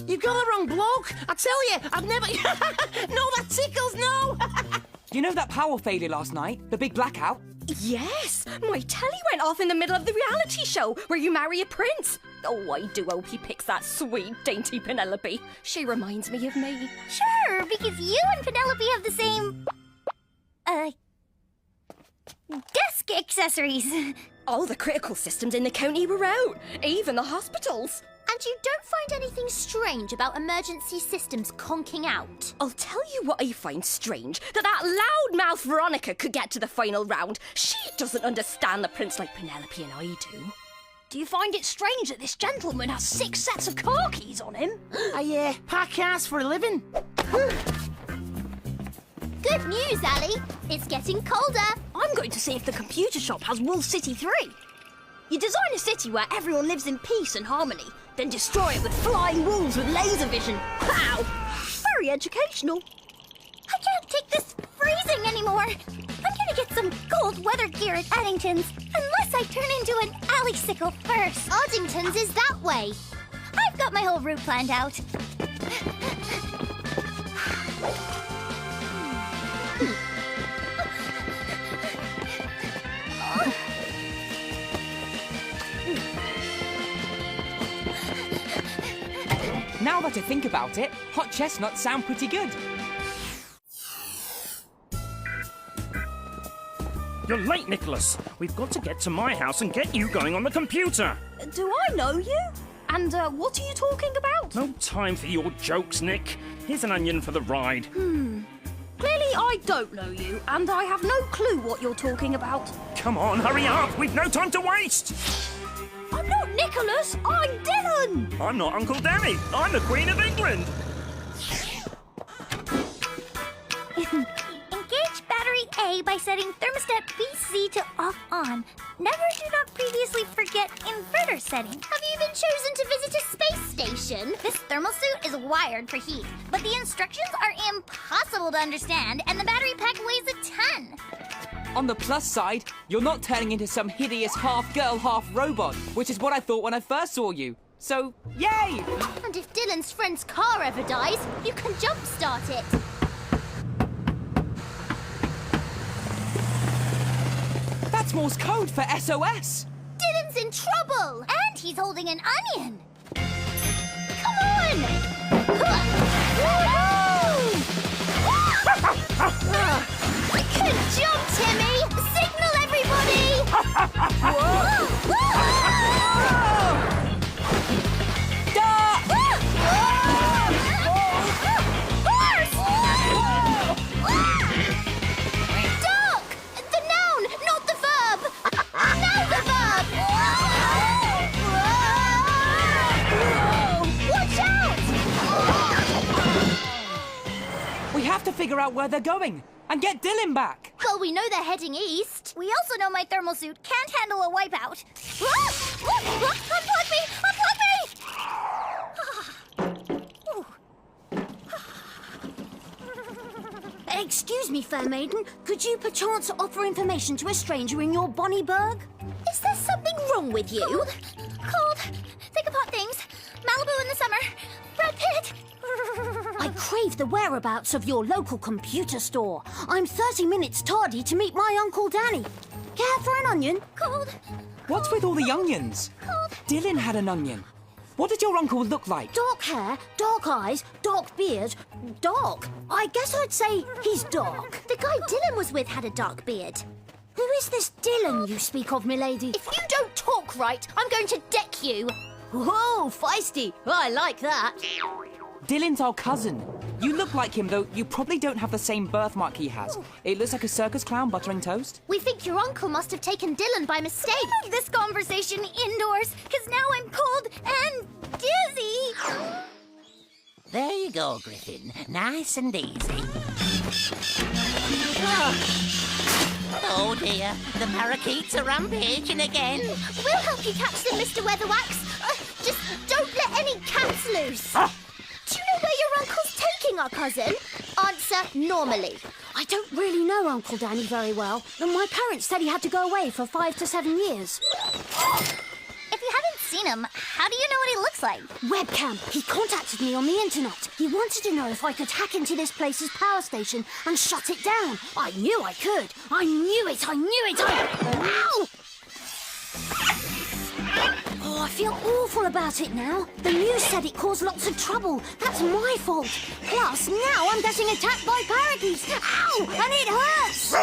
You got the wrong bloke. I tell you, I've never... No, that tickles, no! You know that power failure last night? The big blackout? Yes, my telly went off in the middle of the reality show where you marry a prince. Oh, I do hope he picks that sweet, dainty Penelope. She reminds me of me. Sure, because you and Penelope have the same... desk accessories. All the critical systems in the county were out, even the hospitals. And you don't find anything strange about emergency systems conking out? I'll tell you what I find strange, that loudmouth Veronica could get to the final round. She doesn't understand the prince like Penelope and I do. Do you find it strange that this gentleman has 6 sets of car keys on him? I pack cars for a living. Good news, Ali. It's getting colder. I'm going to see if the computer shop has Wool City 3. You design a city where everyone lives in peace and harmony, then destroy it with flying wolves with laser vision. Wow! Very educational. I can't take this freezing anymore. I'm gonna get some cold weather gear at Addington's, unless I turn into an alley-sickle first. Addington's is that way. I've got my whole route planned out. Now that I think about it, hot chestnuts sound pretty good. You're late, Nicholas. We've got to get to my house and get you going on the computer. Do I know you? And what are you talking about? No time for your jokes, Nick. Here's an onion for the ride. Clearly I don't know you, and I have no clue what you're talking about. Come on, hurry up. We've no time to waste. I'm not Nicholas, I'm Dylan! I'm not Uncle Danny. I'm the Queen of England. Engage battery A by setting thermostat BC to off-on. Never do not previously forget inverter setting. Have you even chosen to visit a space station? This thermal suit is wired for heat, but the instructions are impossible to understand, and the battery pack weighs a ton. On the plus side, you're not turning into some hideous half-girl, half-robot, which is what I thought when I first saw you. So, yay! And if Dylan's friend's car ever dies, you can jumpstart it. That's Morse code for SOS! Dylan's in trouble! And he's holding an onion! Come on! Good job, Timmy! Signal everybody! Duck! The noun, not the verb! Now the verb! Watch out! We have to figure out where they're going and get Dylan back. Well, we know they're heading east. We also know my thermal suit can't handle a wipeout. Unplug me! Unplug me! Excuse me, fair maiden. Could you perchance offer information to a stranger in your bonny burg? Is there something wrong wrong with you? Cold. Think of hot things. Malibu in the summer. Brad Pitt. I crave the whereabouts of your local computer store. I'm 30 minutes tardy to meet my Uncle Danny. Care for an onion? Cold. What's with all the onions? Dylan had an onion. What did your uncle look like? Dark hair, dark eyes, dark beard. Dark. I guess I'd say he's dark. The guy Dylan was with had a dark beard. Who is this Dylan you speak of, milady? If you don't talk right, I'm going to deck you. Whoa, feisty. I like that. Dylan's our cousin. You look like him, though you probably don't have the same birthmark he has. It looks like a circus clown buttering toast. We think your uncle must have taken Dylan by mistake. This conversation indoors, because now I'm cold and dizzy. There you go, Griffin. Nice and easy. Oh dear, the parakeets are rampaging again. We'll help you catch them, Mr. Weatherwax. Just don't let any cats loose. Do you know where your uncle's taking our cousin? Answer normally. I don't really know Uncle Danny very well, and my parents said he had to go away for 5 to 7 years. If you haven't seen him, how do you know what he looks like? Webcam. He contacted me on the internet. He wanted to know if I could hack into this place's power station and shut it down. I knew I could. I knew it. Ow! Oh, I feel awful about it now. The news said it caused lots of trouble. That's my fault. Plus, now I'm getting attacked by parakeets. Ow! And it hurts!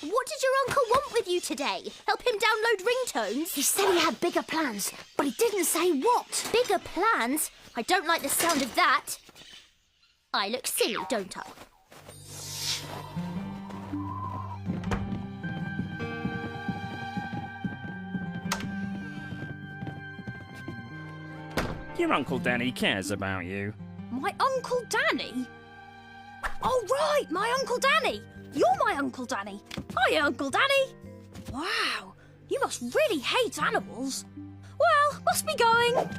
What did your uncle want with you today? Help him download ringtones? He said he had bigger plans, but he didn't say what. Bigger plans? I don't like the sound of that. I look silly, don't I? Your Uncle Danny cares about you. My Uncle Danny? Oh, right, my Uncle Danny. You're my Uncle Danny. Hiya, Uncle Danny. Wow, you must really hate animals. Well, must be going.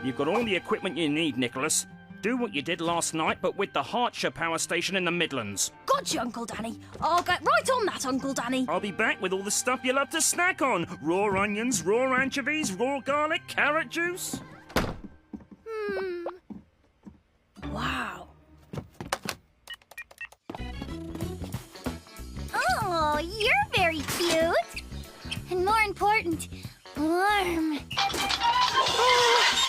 You've got all the equipment you need, Nicholas. Do what you did last night, but with the Hertfordshire power station in the Midlands. Gotcha, Uncle Danny. I'll get right on that, Uncle Danny. I'll be back with all the stuff you love to snack on. Raw onions, raw anchovies, raw garlic, carrot juice. Wow. Oh, you're very cute. And more important, warm.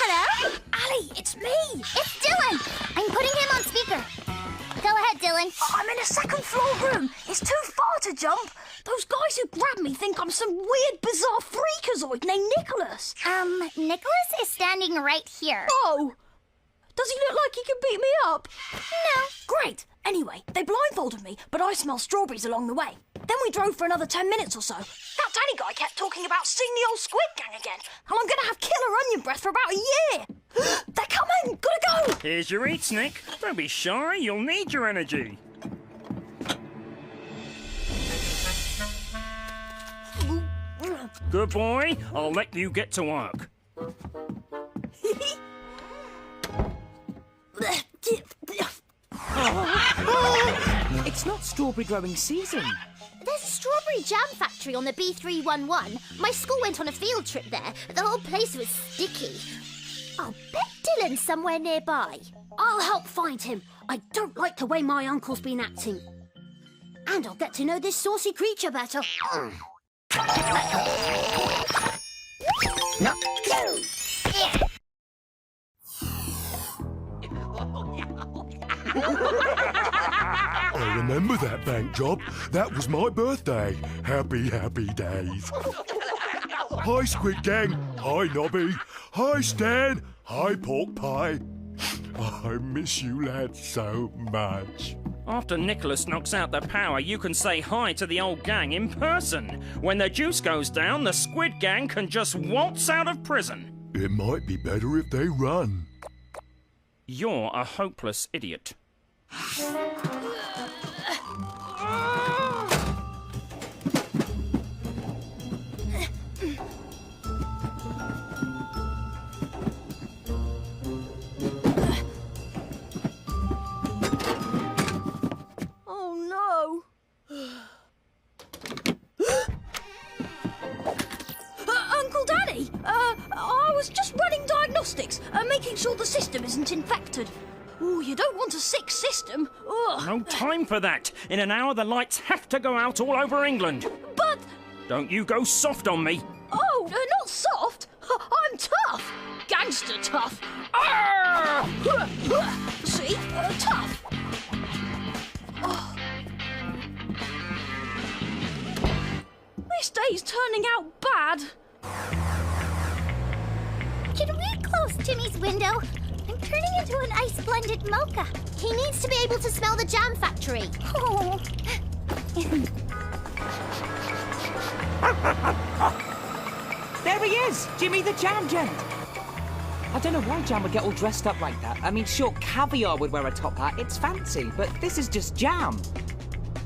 Hello? Ali, it's me. It's Dylan. I'm putting him on speaker. Go ahead, Dylan. I'm in a second floor room. It's too far to jump. Those guys who grabbed me think I'm some weird, bizarre freakazoid named Nicholas. Nicholas is standing right here. Oh. Does he look like he can beat me up? No. Great. Anyway, they blindfolded me, but I smelled strawberries along the way. Then we drove for another 10 minutes or so. That Danny guy kept talking about seeing the old Squid Gang again, and I'm gonna have killer onion breath for about a year. They're coming! Gotta go! Here's your eats, Nick. Don't be shy, you'll need your energy. Good boy, I'll let you get to work. It's not strawberry growing season. There's a strawberry jam factory on the B311. My school went on a field trip there, but the whole place was sticky. I'll bet Dylan's somewhere nearby. I'll help find him. I don't like the way my uncle's been acting. And I'll get to know this saucy creature better. No. I remember that bank job. That was my birthday. Happy, happy days. Hi, Squid Gang. Hi, Nobby. Hi, Stan. Hi, Pork Pie. I miss you lads so much. After Nicholas knocks out the power, you can say hi to the old gang in person. When the juice goes down, the Squid Gang can just waltz out of prison. It might be better if they run. You're a hopeless idiot. Oh no. diagnostics and making sure the system isn't infected. Oh, you don't want a sick system. Ugh. No time for that. In an hour, the lights have to go out all over England. But... Don't you go soft on me. Oh, not soft. I'm tough. Gangster tough. Arr! See? Tough. Oh. This day's turning out bad. Can we close Jimmy's window? I'm turning into an ice-blended mocha. He needs to be able to smell the jam factory. Oh. There he is! Jimmy the Jam Gent! I don't know why Jam would get all dressed up like that. I mean, sure, Caviar would wear a top hat. It's fancy, but this is just Jam.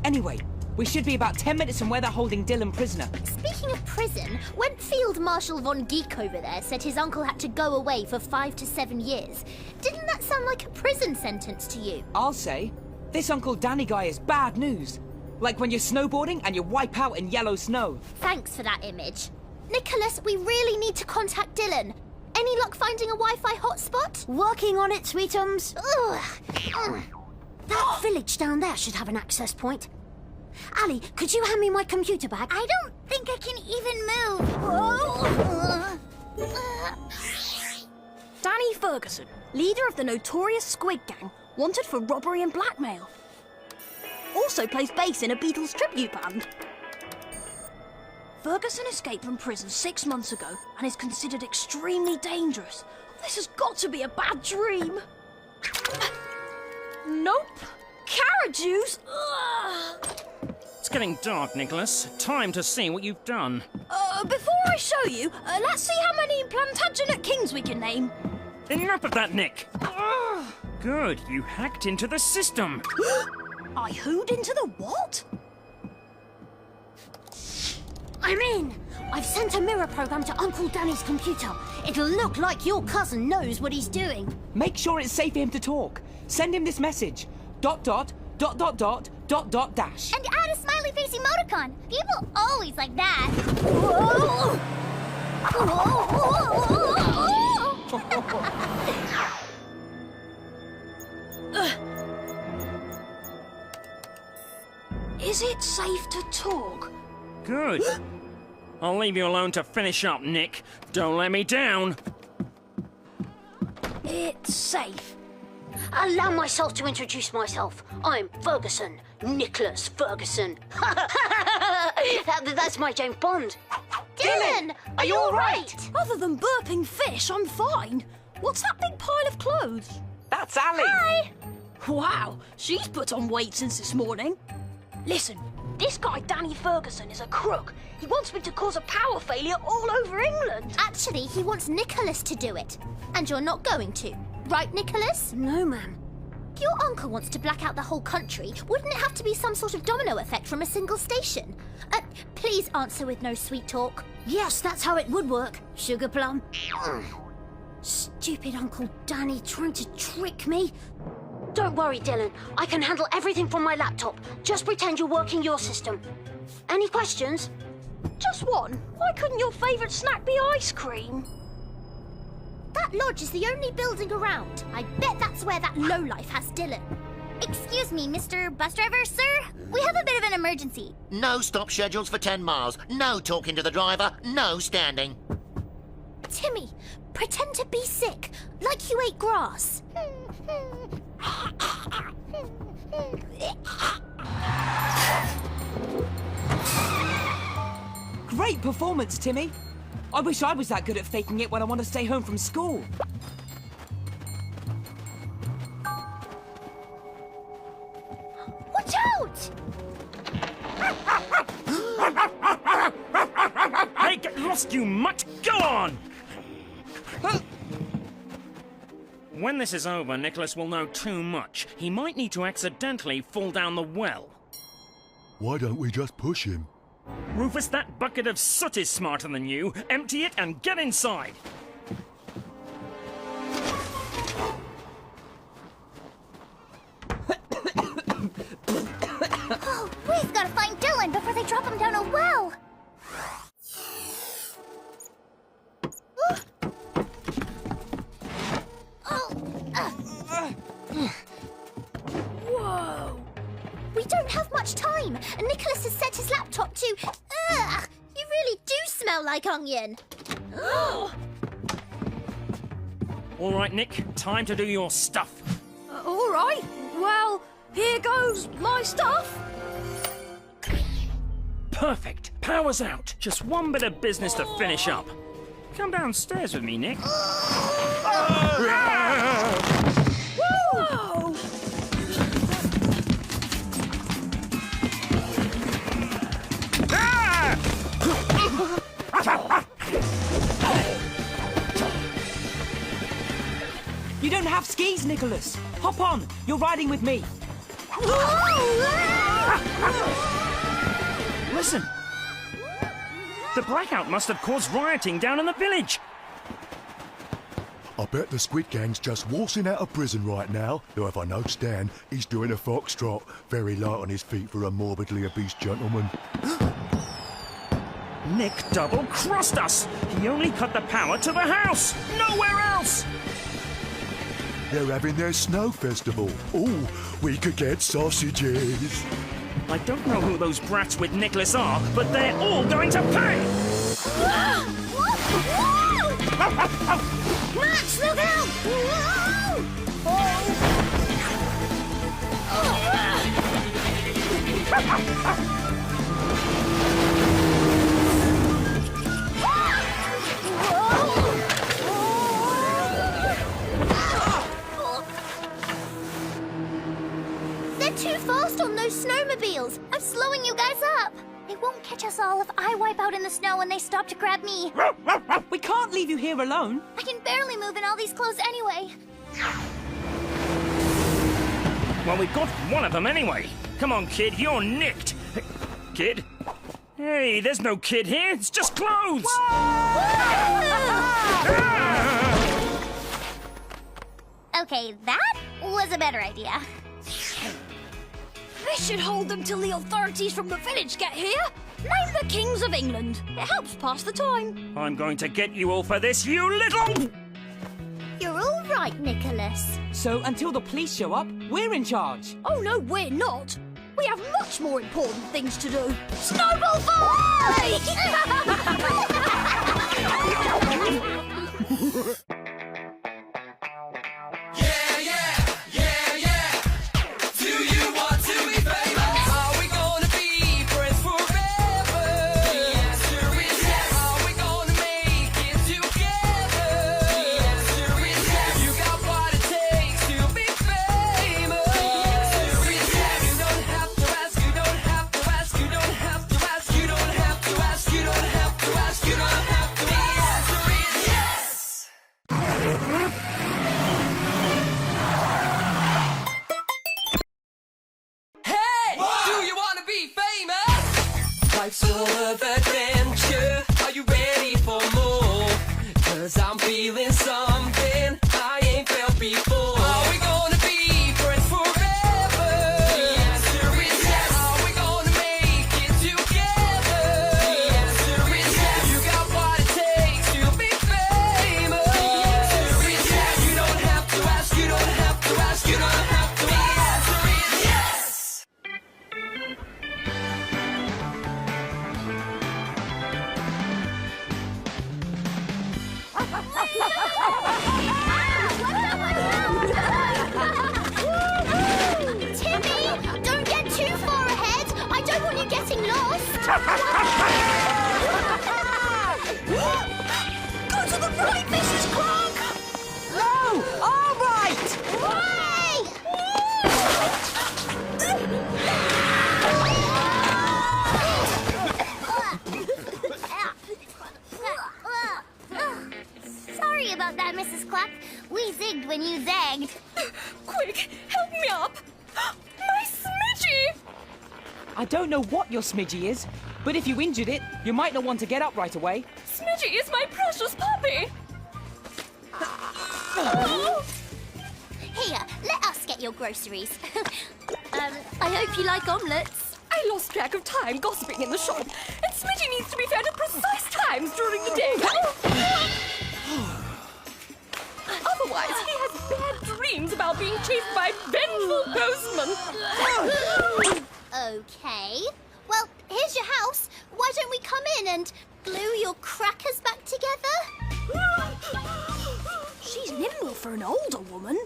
Anyway, we should be about 10 minutes from where they're holding Dylan prisoner. Speaking of prison, when Field Marshal Von Geek over there said his uncle had to go away for 5 to 7 years, didn't that sound like a prison sentence to you? I'll say, this Uncle Danny guy is bad news. Like when you're snowboarding and you wipe out in yellow snow. Thanks for that image. Nicholas, we really need to contact Dylan. Any luck finding a Wi-Fi hotspot? Working on it, sweetums. That village down there should have an access point. Ali, could you hand me my computer back? I don't think I can even move. Danny Ferguson, leader of the notorious Squid Gang, wanted for robbery and blackmail. Also plays bass in a Beatles tribute band. Ferguson escaped from prison 6 months ago and is considered extremely dangerous. This has got to be a bad dream. Nope. Carrot juice? Ugh. It's getting dark, Nicholas. Time to see what you've done. Before I show you, let's see how many Plantagenet kings we can name. Enough of that, Nick. Good, you hacked into the system. I who'd into the what? I'm in! I've sent a mirror program to Uncle Danny's computer. It'll look like your cousin knows what he's doing. Make sure it's safe for him to talk. Send him this message. ... dash. And add a smiley face emoticon. People always like that. Is it safe to talk? Good. I'll leave you alone to finish up, Nick. Don't let me down. It's safe. Allow myself to introduce myself. I'm Ferguson, Nicholas Ferguson. That's my James Bond. Dylan, are you all right? Other than burping fish, I'm fine. What's that big pile of clothes? That's Ali. Hi. Wow, she's put on weight since this morning. Listen, this guy Danny Ferguson is a crook. He wants me to cause a power failure all over England. Actually, he wants Nicholas to do it. And you're not going to. Right, Nicholas? No, ma'am. Your uncle wants to black out the whole country. Wouldn't it have to be some sort of domino effect from a single station? Please answer with no sweet talk. Yes, that's how it would work, Sugar Plum. Stupid Uncle Danny trying to trick me. Don't worry, Dylan. I can handle everything from my laptop. Just pretend you're working your system. Any questions? Just one. Why couldn't your favourite snack be ice cream? That lodge is the only building around. I bet that's where that lowlife has Dylan. Excuse me, Mr. Bus Driver, sir? We have a bit of an emergency. No stop schedules for 10 miles. No talking to the driver. No standing. Timmy, pretend to be sick, like you ate grass. Great performance, Timmy. I wish I was that good at faking it when I want to stay home from school. Watch out! Hey, get lost, you mutt! Go on! When this is over, Nicholas will know too much. He might need to accidentally fall down the well. Why don't we just push him? Rufus, that bucket of soot is smarter than you. Empty it and get inside. Oh, we've got to find Dylan before they drop him down a well. don't have much time, and Nicholas has set his laptop to... Ugh! You really do smell like onion. All right, Nick, time to do your stuff. All right. Well, here goes my stuff. Perfect. Power's out. Just one bit of business to finish up. Come downstairs with me, Nick. Whoa! You don't have skis, Nicholas. Hop on. You're riding with me. Listen. The blackout must have caused rioting down in the village. I bet the Squid Gang's just waltzing out of prison right now. Though if I know Stan, he's doing a foxtrot, very light on his feet for a morbidly obese gentleman. Nick double-crossed us. He only cut the power to the house. Nowhere else. They're having their snow festival. Ooh, we could get sausages. I don't know who those brats with Nicholas are, but they're all going to pay! Max, look out! They're too fast on those snowmobiles. I'm slowing you guys up. They won't catch us all if I wipe out in the snow and they stop to grab me. We can't leave you here alone. I can barely move in all these clothes anyway. Well, we've got one of them anyway. Come on, kid, you're nicked. Kid? Hey, there's no kid here. It's just clothes. Okay, that was a better idea. This should hold them till the authorities from the village get here. Name the Kings of England. It helps pass the time. I'm going to get you all for this, you little... You're all right, Nicholas. So until the police show up, we're in charge. Oh, no, we're not. We have much more important things to do. Snowball fight! Life's full of adventure. Are you ready for more? 'Cause I'm feeling something I ain't felt before. Are we gonna be friends forever? The answer is yes. Are we gonna make it together? The answer is yes. You got what it takes to be famous. The answer is yes. You don't have to ask, you don't have to ask, you don't have to ask. The answer is yes. Timmy, don't get too far ahead. I don't want you getting lost. Go to the right, Mrs. Clark! No! All right! Sorry about that, Mrs. Clack. We zigged when you zagged. Quick, help me up! My smidgey! I don't know what your smidgey is, but if you injured it, you might not want to get up right away. Smidgey is my precious puppy! Here, let us get your groceries. I hope you like omelettes. I lost track of time gossiping in the shop, and Smidgey needs to be fed at precise times during the day. Otherwise, he has bad dreams about being chased by vengeful postmen. Okay. Well, here's your house. Why don't we come in and glue your crackers back together? She's nimble for an older woman.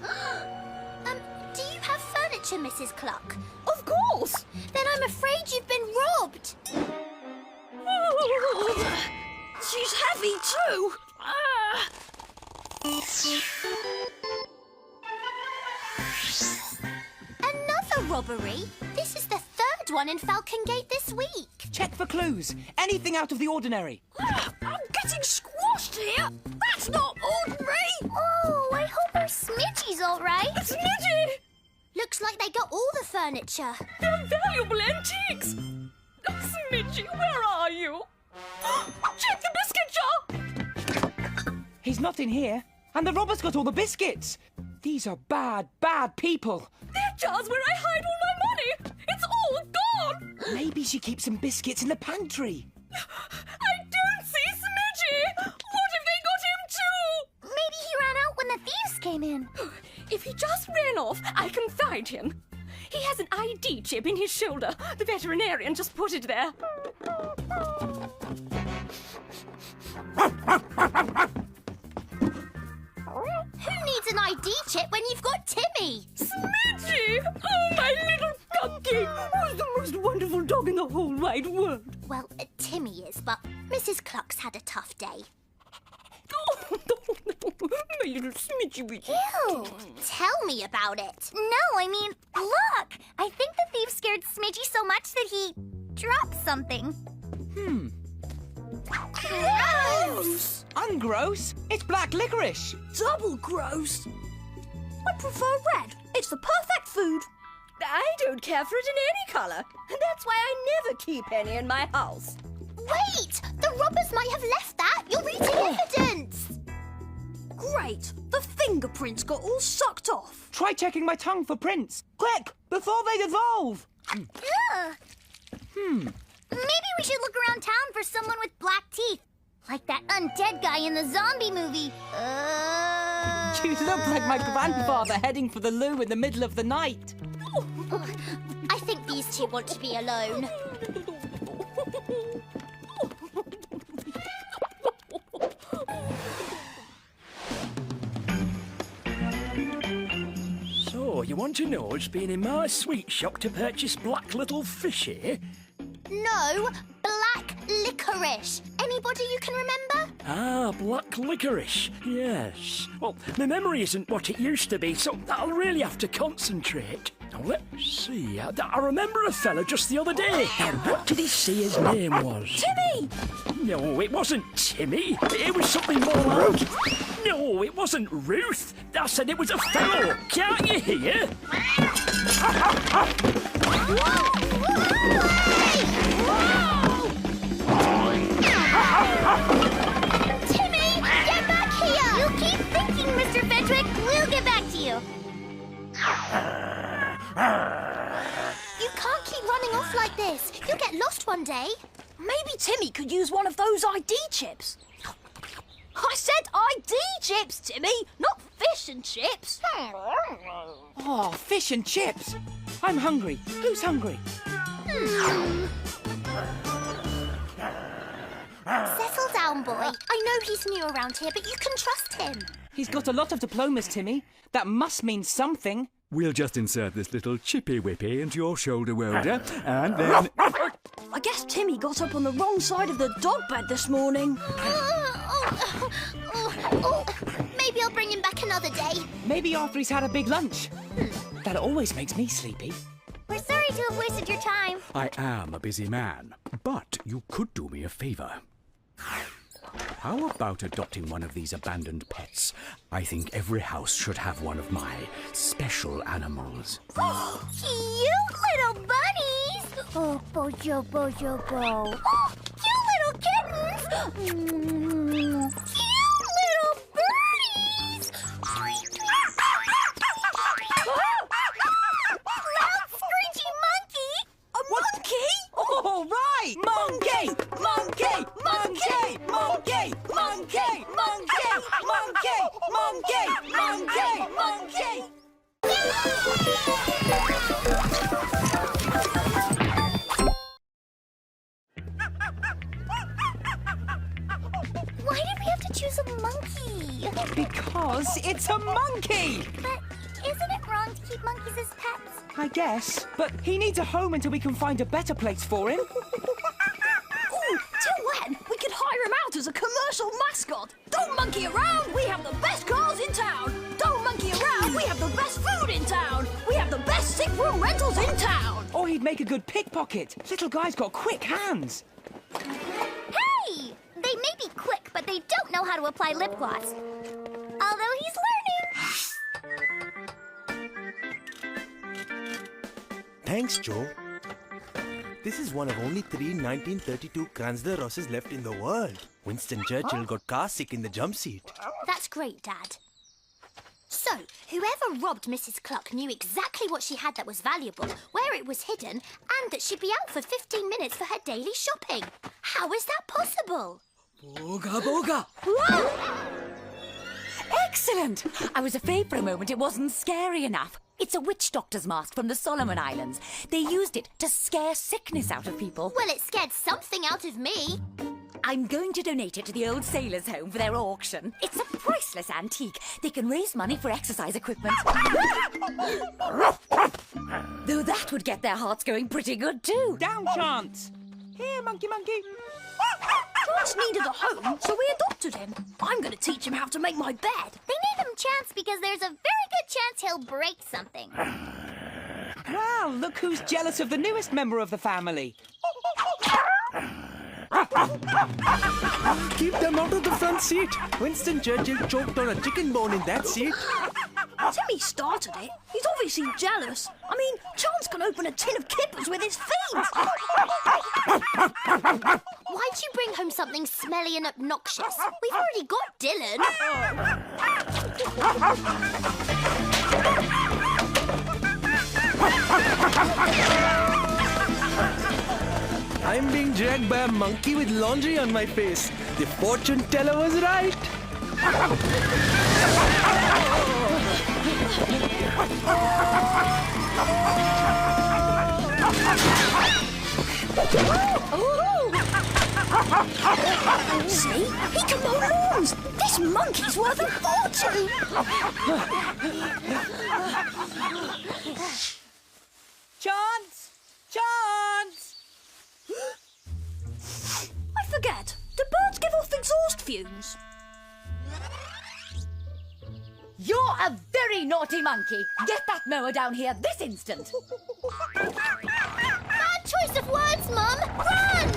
Do you have furniture, Mrs. Cluck? Of course. Then I'm afraid you've been robbed. She's heavy too. Another robbery? This is the third one in Falcon Gate this week. Check for clues. Anything out of the ordinary. I'm getting squashed here. That's not ordinary. Oh, I hope our Smidgie's all right. Smidgie! Looks like they got all the furniture. They're valuable antiques. Smidgie, where are you? Check the biscuit jar! He's not in here. And the robber's got all the biscuits. These are bad, bad people. They're jars where I hide all my money. It's all gone. Maybe she keeps some biscuits in the pantry. I don't see Smidgie. What if they got him too? Maybe he ran out when the thieves came in. If he just ran off, I can find him. He has an ID chip in his shoulder. The veterinarian just put it there. Who needs an ID chip when you've got Timmy? Smidgie! Oh, my little donkey! Who's the most wonderful dog in the whole wide world? Well, Timmy is, but Mrs. Cluck's had a tough day. Oh, my little Smidgie. Ew! Tell me about it. No, I mean, look! I think the thief scared Smidgie so much that he dropped something. Gross! Ungross. It's black licorice. Double gross. I prefer red. It's the perfect food. I don't care for it in any colour. That's why I never keep any in my house. Wait! The robbers might have left that. You're reading evidence. Great. The fingerprints got all sucked off. Try checking my tongue for prints. Quick, before they devolve. Ugh. Maybe we should look around town for someone with black teeth. Like that undead guy in the zombie movie. You look like my grandfather heading for the loo in the middle of the night. I think these two want to be alone. So, you want to know what's been in my sweet shop to purchase black little fish, eh? No, black licorice. Anybody you can remember? Ah, black licorice. Yes. Well, my memory isn't what it used to be, so I'll really have to concentrate. Now, let's see. I remember a fella just the other day. Now, what did he say his name was? Timmy! No, it wasn't Timmy. It was something more like... No, it wasn't Ruth. I said it was a fellow. Can't you hear? Timmy, get back here! You keep thinking, Mr. Fedrick. We'll get back to you. You can't keep running off like this. You'll get lost one day. Maybe Timmy could use one of those ID chips. I said ID chips, Timmy, not fish and chips. Oh, fish and chips. I'm hungry. Who's hungry? Settle down, boy. I know he's new around here, but you can trust him. He's got a lot of diplomas, Timmy. That must mean something. We'll just insert this little chippy whippy into your shoulder welder, and then... I guess Timmy got up on the wrong side of the dog bed this morning. Maybe I'll bring him back another day. Maybe after he's had a big lunch. That always makes me sleepy. We're sorry to have wasted your time. I am a busy man, but you could do me a favour. How about adopting one of these abandoned pets? I think every house should have one of my special animals. Cute little bunnies! Oh, bojo, bojo, bo. Oh, cute little kittens! Cute little birdies! Loud, screechy monkey! A monkey? Oh, right! Monkey! Monkey! Monkey! Monkey! Monkey! Monkey! Monkey! Monkey! Monkey! Monkey! because it's a monkey! But isn't it wrong to keep monkeys as pets? I guess, but he needs a home until we can find a better place for him. Ooh, till then, we could hire him out as a commercial mascot. Don't monkey around, we have the best cars in town. Don't monkey around, we have the best food in town. We have the best sick room rentals in town. Or he'd make a good pickpocket. Little guy's got quick hands. Hey! They may be quick, but they don't know how to apply lip gloss. Although he's learning. Thanks, Joe. This is one of only 3 1932 Kranzler Rosses left in the world. Winston Churchill got car sick in the jump seat. That's great, Dad. So, whoever robbed Mrs. Cluck knew exactly what she had that was valuable, where it was hidden, and that she'd be out for 15 minutes for her daily shopping. How is that possible? Booga booga! Excellent! I was afraid for a moment it wasn't scary enough. It's a witch doctor's mask from the Solomon Islands. They used it to scare sickness out of people. Well, it scared something out of me. I'm going to donate it to the old sailors' home for their auction. It's a priceless antique. They can raise money for exercise equipment. Though that would get their hearts going pretty good too. Down, Chance! Here, monkey. Chance needed a home, so we adopted him. I'm going to teach him how to make my bed. They named him Chance because there's a very good chance he'll break something. Well, look who's jealous of the newest member of the family. Keep them out of the front seat. Winston Churchill choked on a chicken bone in that seat. Timmy started it. He's obviously jealous. I mean, Chance can open a tin of kippers with his feet. Why'd you bring home something smelly and obnoxious? We've already got Dylan. I'm being dragged by a monkey with laundry on my face. The fortune teller was right. See? He can mow lawns. This monkey's worth a fortune. Chance! I forget. Do birds give off exhaust fumes? You're a very naughty monkey. Get that mower down here this instant. Bad choice of words, Mum. Run!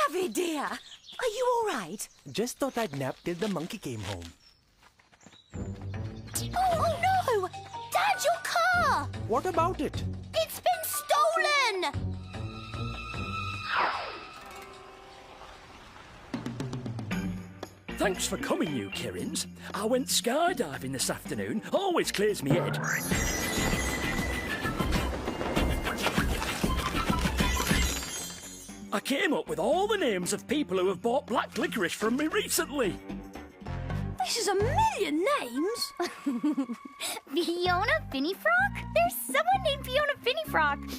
Ravi, dear. Are you all right? Just thought I'd nap till the monkey came home. Oh no! Dad, your car! What about it? It's been stolen! Thanks for coming, you Kirins. I went skydiving this afternoon. Always clears me head. I came up with all the names of people who have bought black licorice from me recently. This is a million names. Fiona Finneyfrock? There's someone named Fiona Finneyfrock.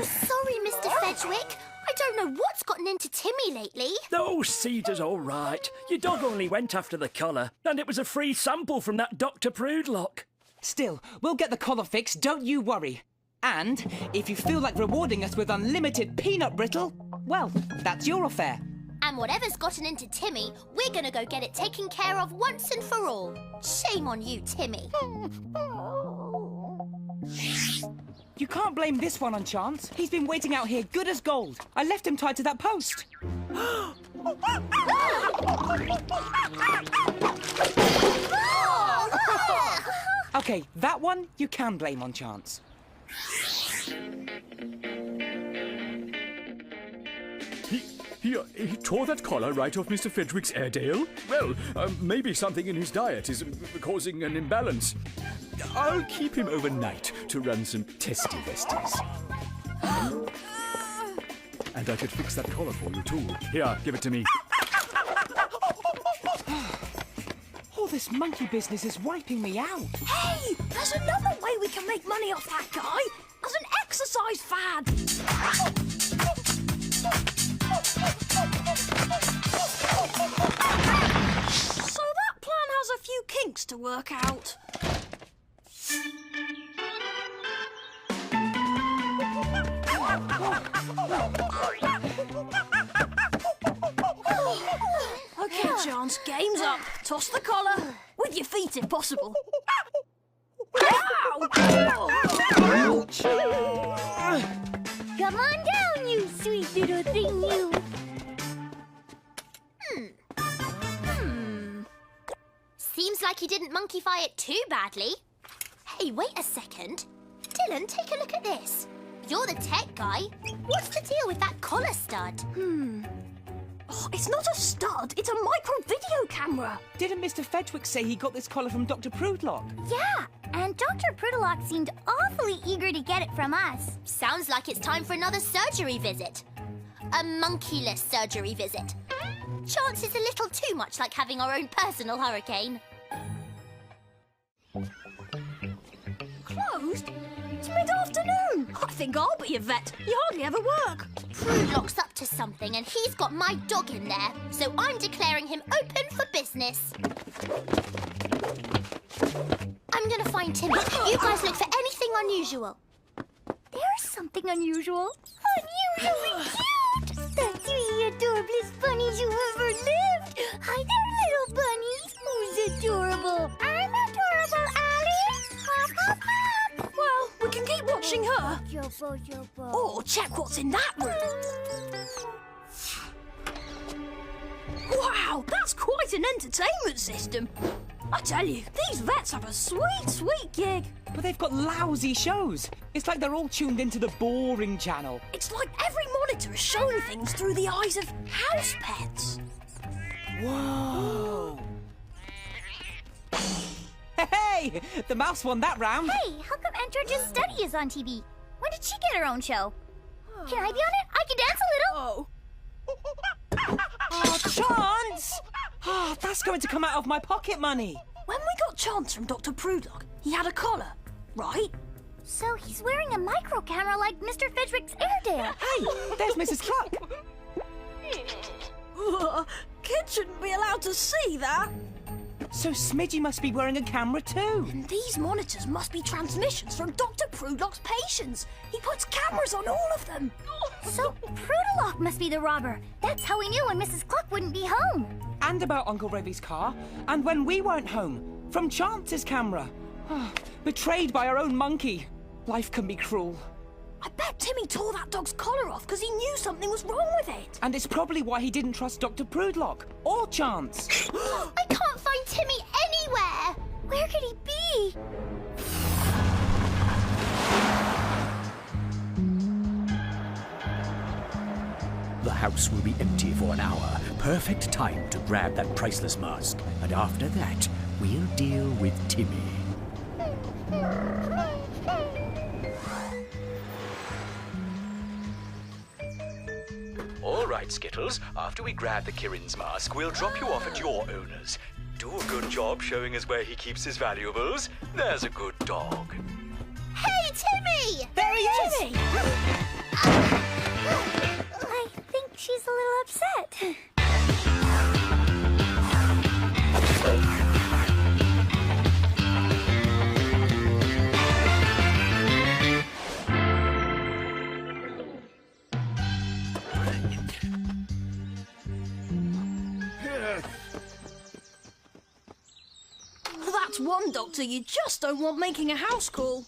Sorry, Mr. Fedgwick. I don't know what's gotten into Timmy lately. Oh, Cedar's all right. Your dog only went after the collar, and it was a free sample from that Dr. Prudelock. Still, we'll get the collar fixed, don't you worry. And if you feel like rewarding us with unlimited peanut brittle, well, that's your affair. And whatever's gotten into Timmy, we're gonna go get it taken care of once and for all. Shame on you, Timmy. You can't blame this one on Chance. He's been waiting out here good as gold. I left him tied to that post. Okay, that one you can blame on Chance. He tore that collar right off Mr. Fedgwick's Airedale? Well, maybe something in his diet is causing an imbalance. I'll keep him overnight to run some testy vesties. And I could fix that collar for you, too. Here, give it to me. All this monkey business is wiping me out. Hey, there's another way we can make money off that guy. As an exercise size fad. So that plan has a few kinks to work out. Okay, Chance, game's up. Toss the collar. With your feet, if possible. Ow! Come on down, you sweet little thing, you. Seems like he didn't monkeyfy it too badly. Hey, wait a second. Dylan, take a look at this. You're the tech guy. What's the deal with that collar stud? Oh, it's not a stud, it's a micro video camera. Didn't Mr. Fedgwick say he got this collar from Dr. Prudlock? Yeah, and Dr. Prudlock seemed awfully eager to get it from us. Sounds like it's time for another surgery visit. A monkeyless surgery visit. Chance is a little too much like having our own personal hurricane. Closed? It's mid-afternoon. I think I'll be a vet. You hardly ever work. Prudlock's up to something and he's got my dog in there, so I'm declaring him open for business. I'm gonna find Timmy. You guys look for anything unusual. There's something unusual. Unusually cute! The three adorablest bunnies who ever lived! Hi there, little bunnies! Who's adorable? I'm adorable, Allie! Hop, hop, hop! Well, we can keep watching her. Yobo, yobo. Or check what's in that room. Wow, that's quite an entertainment system. I tell you, these vets have a sweet, sweet gig. But they've got lousy shows. It's like they're all tuned into the boring channel. It's like every monitor is showing things through the eyes of house pets. Whoa! Hey! The mouse won that round. Hey, how come Androgen's Study is on TV? When did she get her own show? Can I be on it? I can dance a little. Oh, Chance! Oh, that's going to come out of my pocket money. When we got Chance from Dr. Prudlock, he had a collar, right? So he's wearing a micro camera like Mr. Fedgwick's Airedale. Hey, there's Mrs. Cluck. Kids shouldn't be allowed to see that. So Smidgy must be wearing a camera too. And these monitors must be transmissions from Dr. Prudlock's patients. He puts cameras on all of them. So Prudlock must be the robber. That's how we knew when Mrs. Cluck wouldn't be home. And about Uncle Ravy's car. And when we weren't home. From Chance's camera. Betrayed by our own monkey. Life can be cruel. I bet Timmy tore that dog's collar off because he knew something was wrong with it. And it's probably why he didn't trust Dr. Prudlock. Or Chance. I can't find Timmy anywhere. Where could he be? The house will be empty for an hour. Perfect time to grab that priceless mask. And after that, we'll deal with Timmy. All right, Skittles. After we grab the Kirin's mask, we'll drop you off at your owner's. Do a good job showing us where he keeps his valuables. There's a good dog. Hey, Timmy! There he is! Timmy! I think she's a little upset. That's one doctor you just don't want making a house call.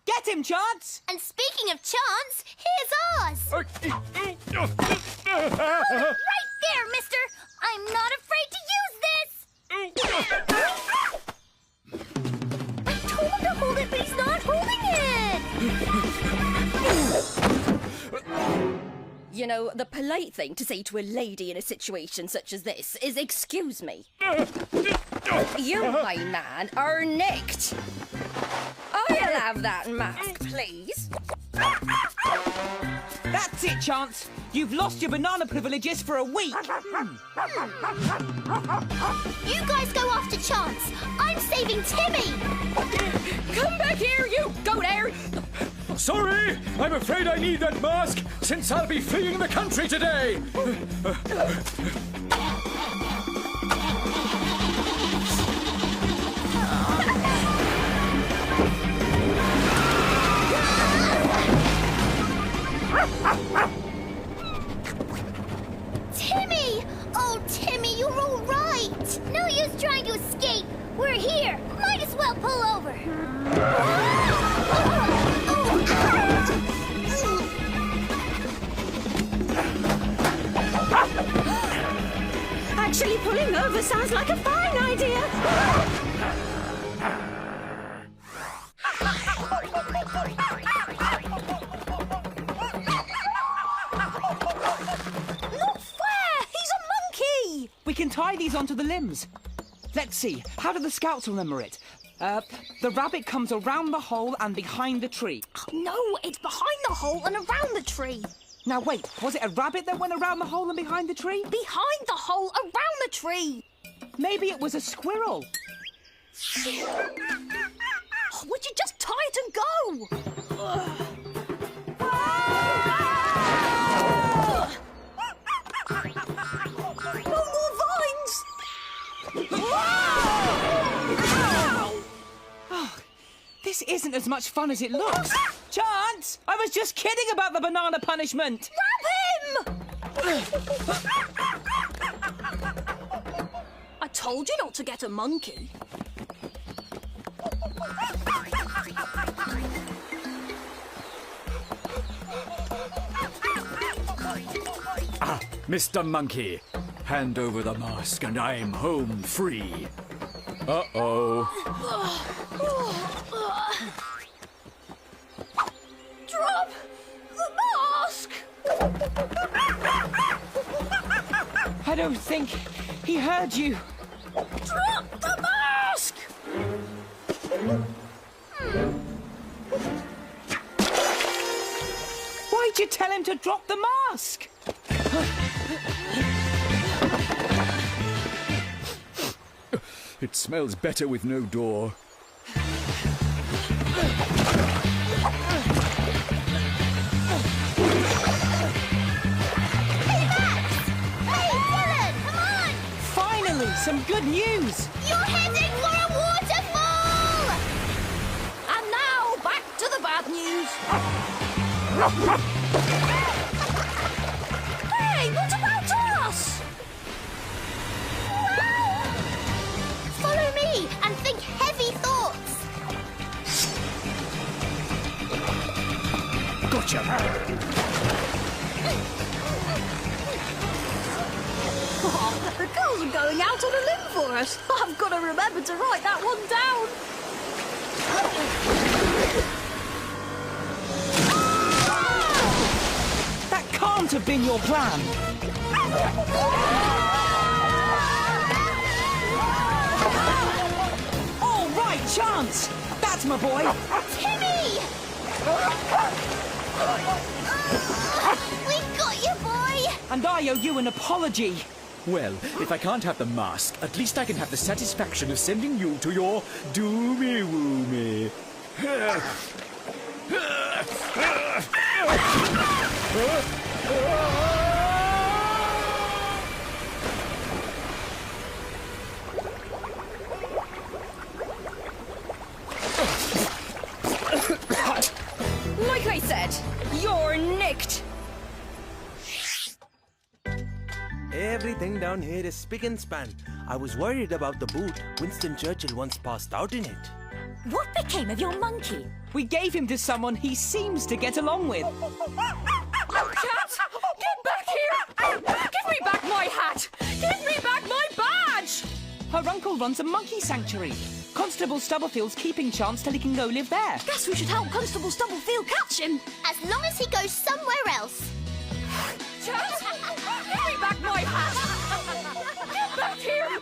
Get him, Chance! And speaking of Chance, here's ours. Right there, mister! I'm not afraid to use this! I told him to hold it, but he's not holding it! You know, the polite thing to say to a lady in a situation such as this is, excuse me. You, my man, are nicked. I'll have that mask, please. There That's it, Chance. You've lost your banana privileges for a week. You guys go after Chance. I'm saving Timmy. Come back here, you! Go there! Sorry, I'm afraid I need that mask since I'll be fleeing the country today. Timmy! Oh, Timmy, you're all right. No use trying to escape. We're here. Might as well pull over. Actually, pulling over sounds like a fine idea. Not fair! He's a monkey! We can tie these onto the limbs. Let's see, how do the scouts remember it? The rabbit comes around the hole and behind the tree. No, it's behind the hole and around the tree. Now wait, was it a rabbit that went around the hole and behind the tree? Behind the hole, around the tree. Maybe it was a squirrel. Would you just tie it and go? No more vines! Oh, this isn't as much fun as it looks. Chance! I was just kidding about the banana punishment. Grab him! I told you not to get a monkey. Ah, Mr. Monkey, hand over the mask and I'm home free. Uh-oh. Drop the mask! I don't think he heard you. Drop the mask! Why'd you tell him to drop the mask? It smells better with no door. Finally, some good news! You're heading for a waterfall! And now, back to the bad news. Hey, what about us? Follow me and think heavy thoughts. Gotcha! Oh, the girls are going out on a limb for us. I've got to remember to write that one down. That can't have been your plan. All right, Chance. That's my boy. Timmy! We've got you, boy! And I owe you an apology. Well, if I can't have the mask, at least I can have the satisfaction of sending you to your doomy-woomy. Like I said, you're nicked. Everything down here is spick and span. I was worried about the boot. Winston Churchill once passed out in it. What became of your monkey? We gave him to someone he seems to get along with. Cat! Get back here! Give me back my hat! Give me back my badge! Her uncle runs a monkey sanctuary. Constable Stubblefield's keeping Chance till he can go live there. Guess we should help Constable Stubblefield catch him. As long as he goes somewhere else. Cat! Give me back my hat! Get back here!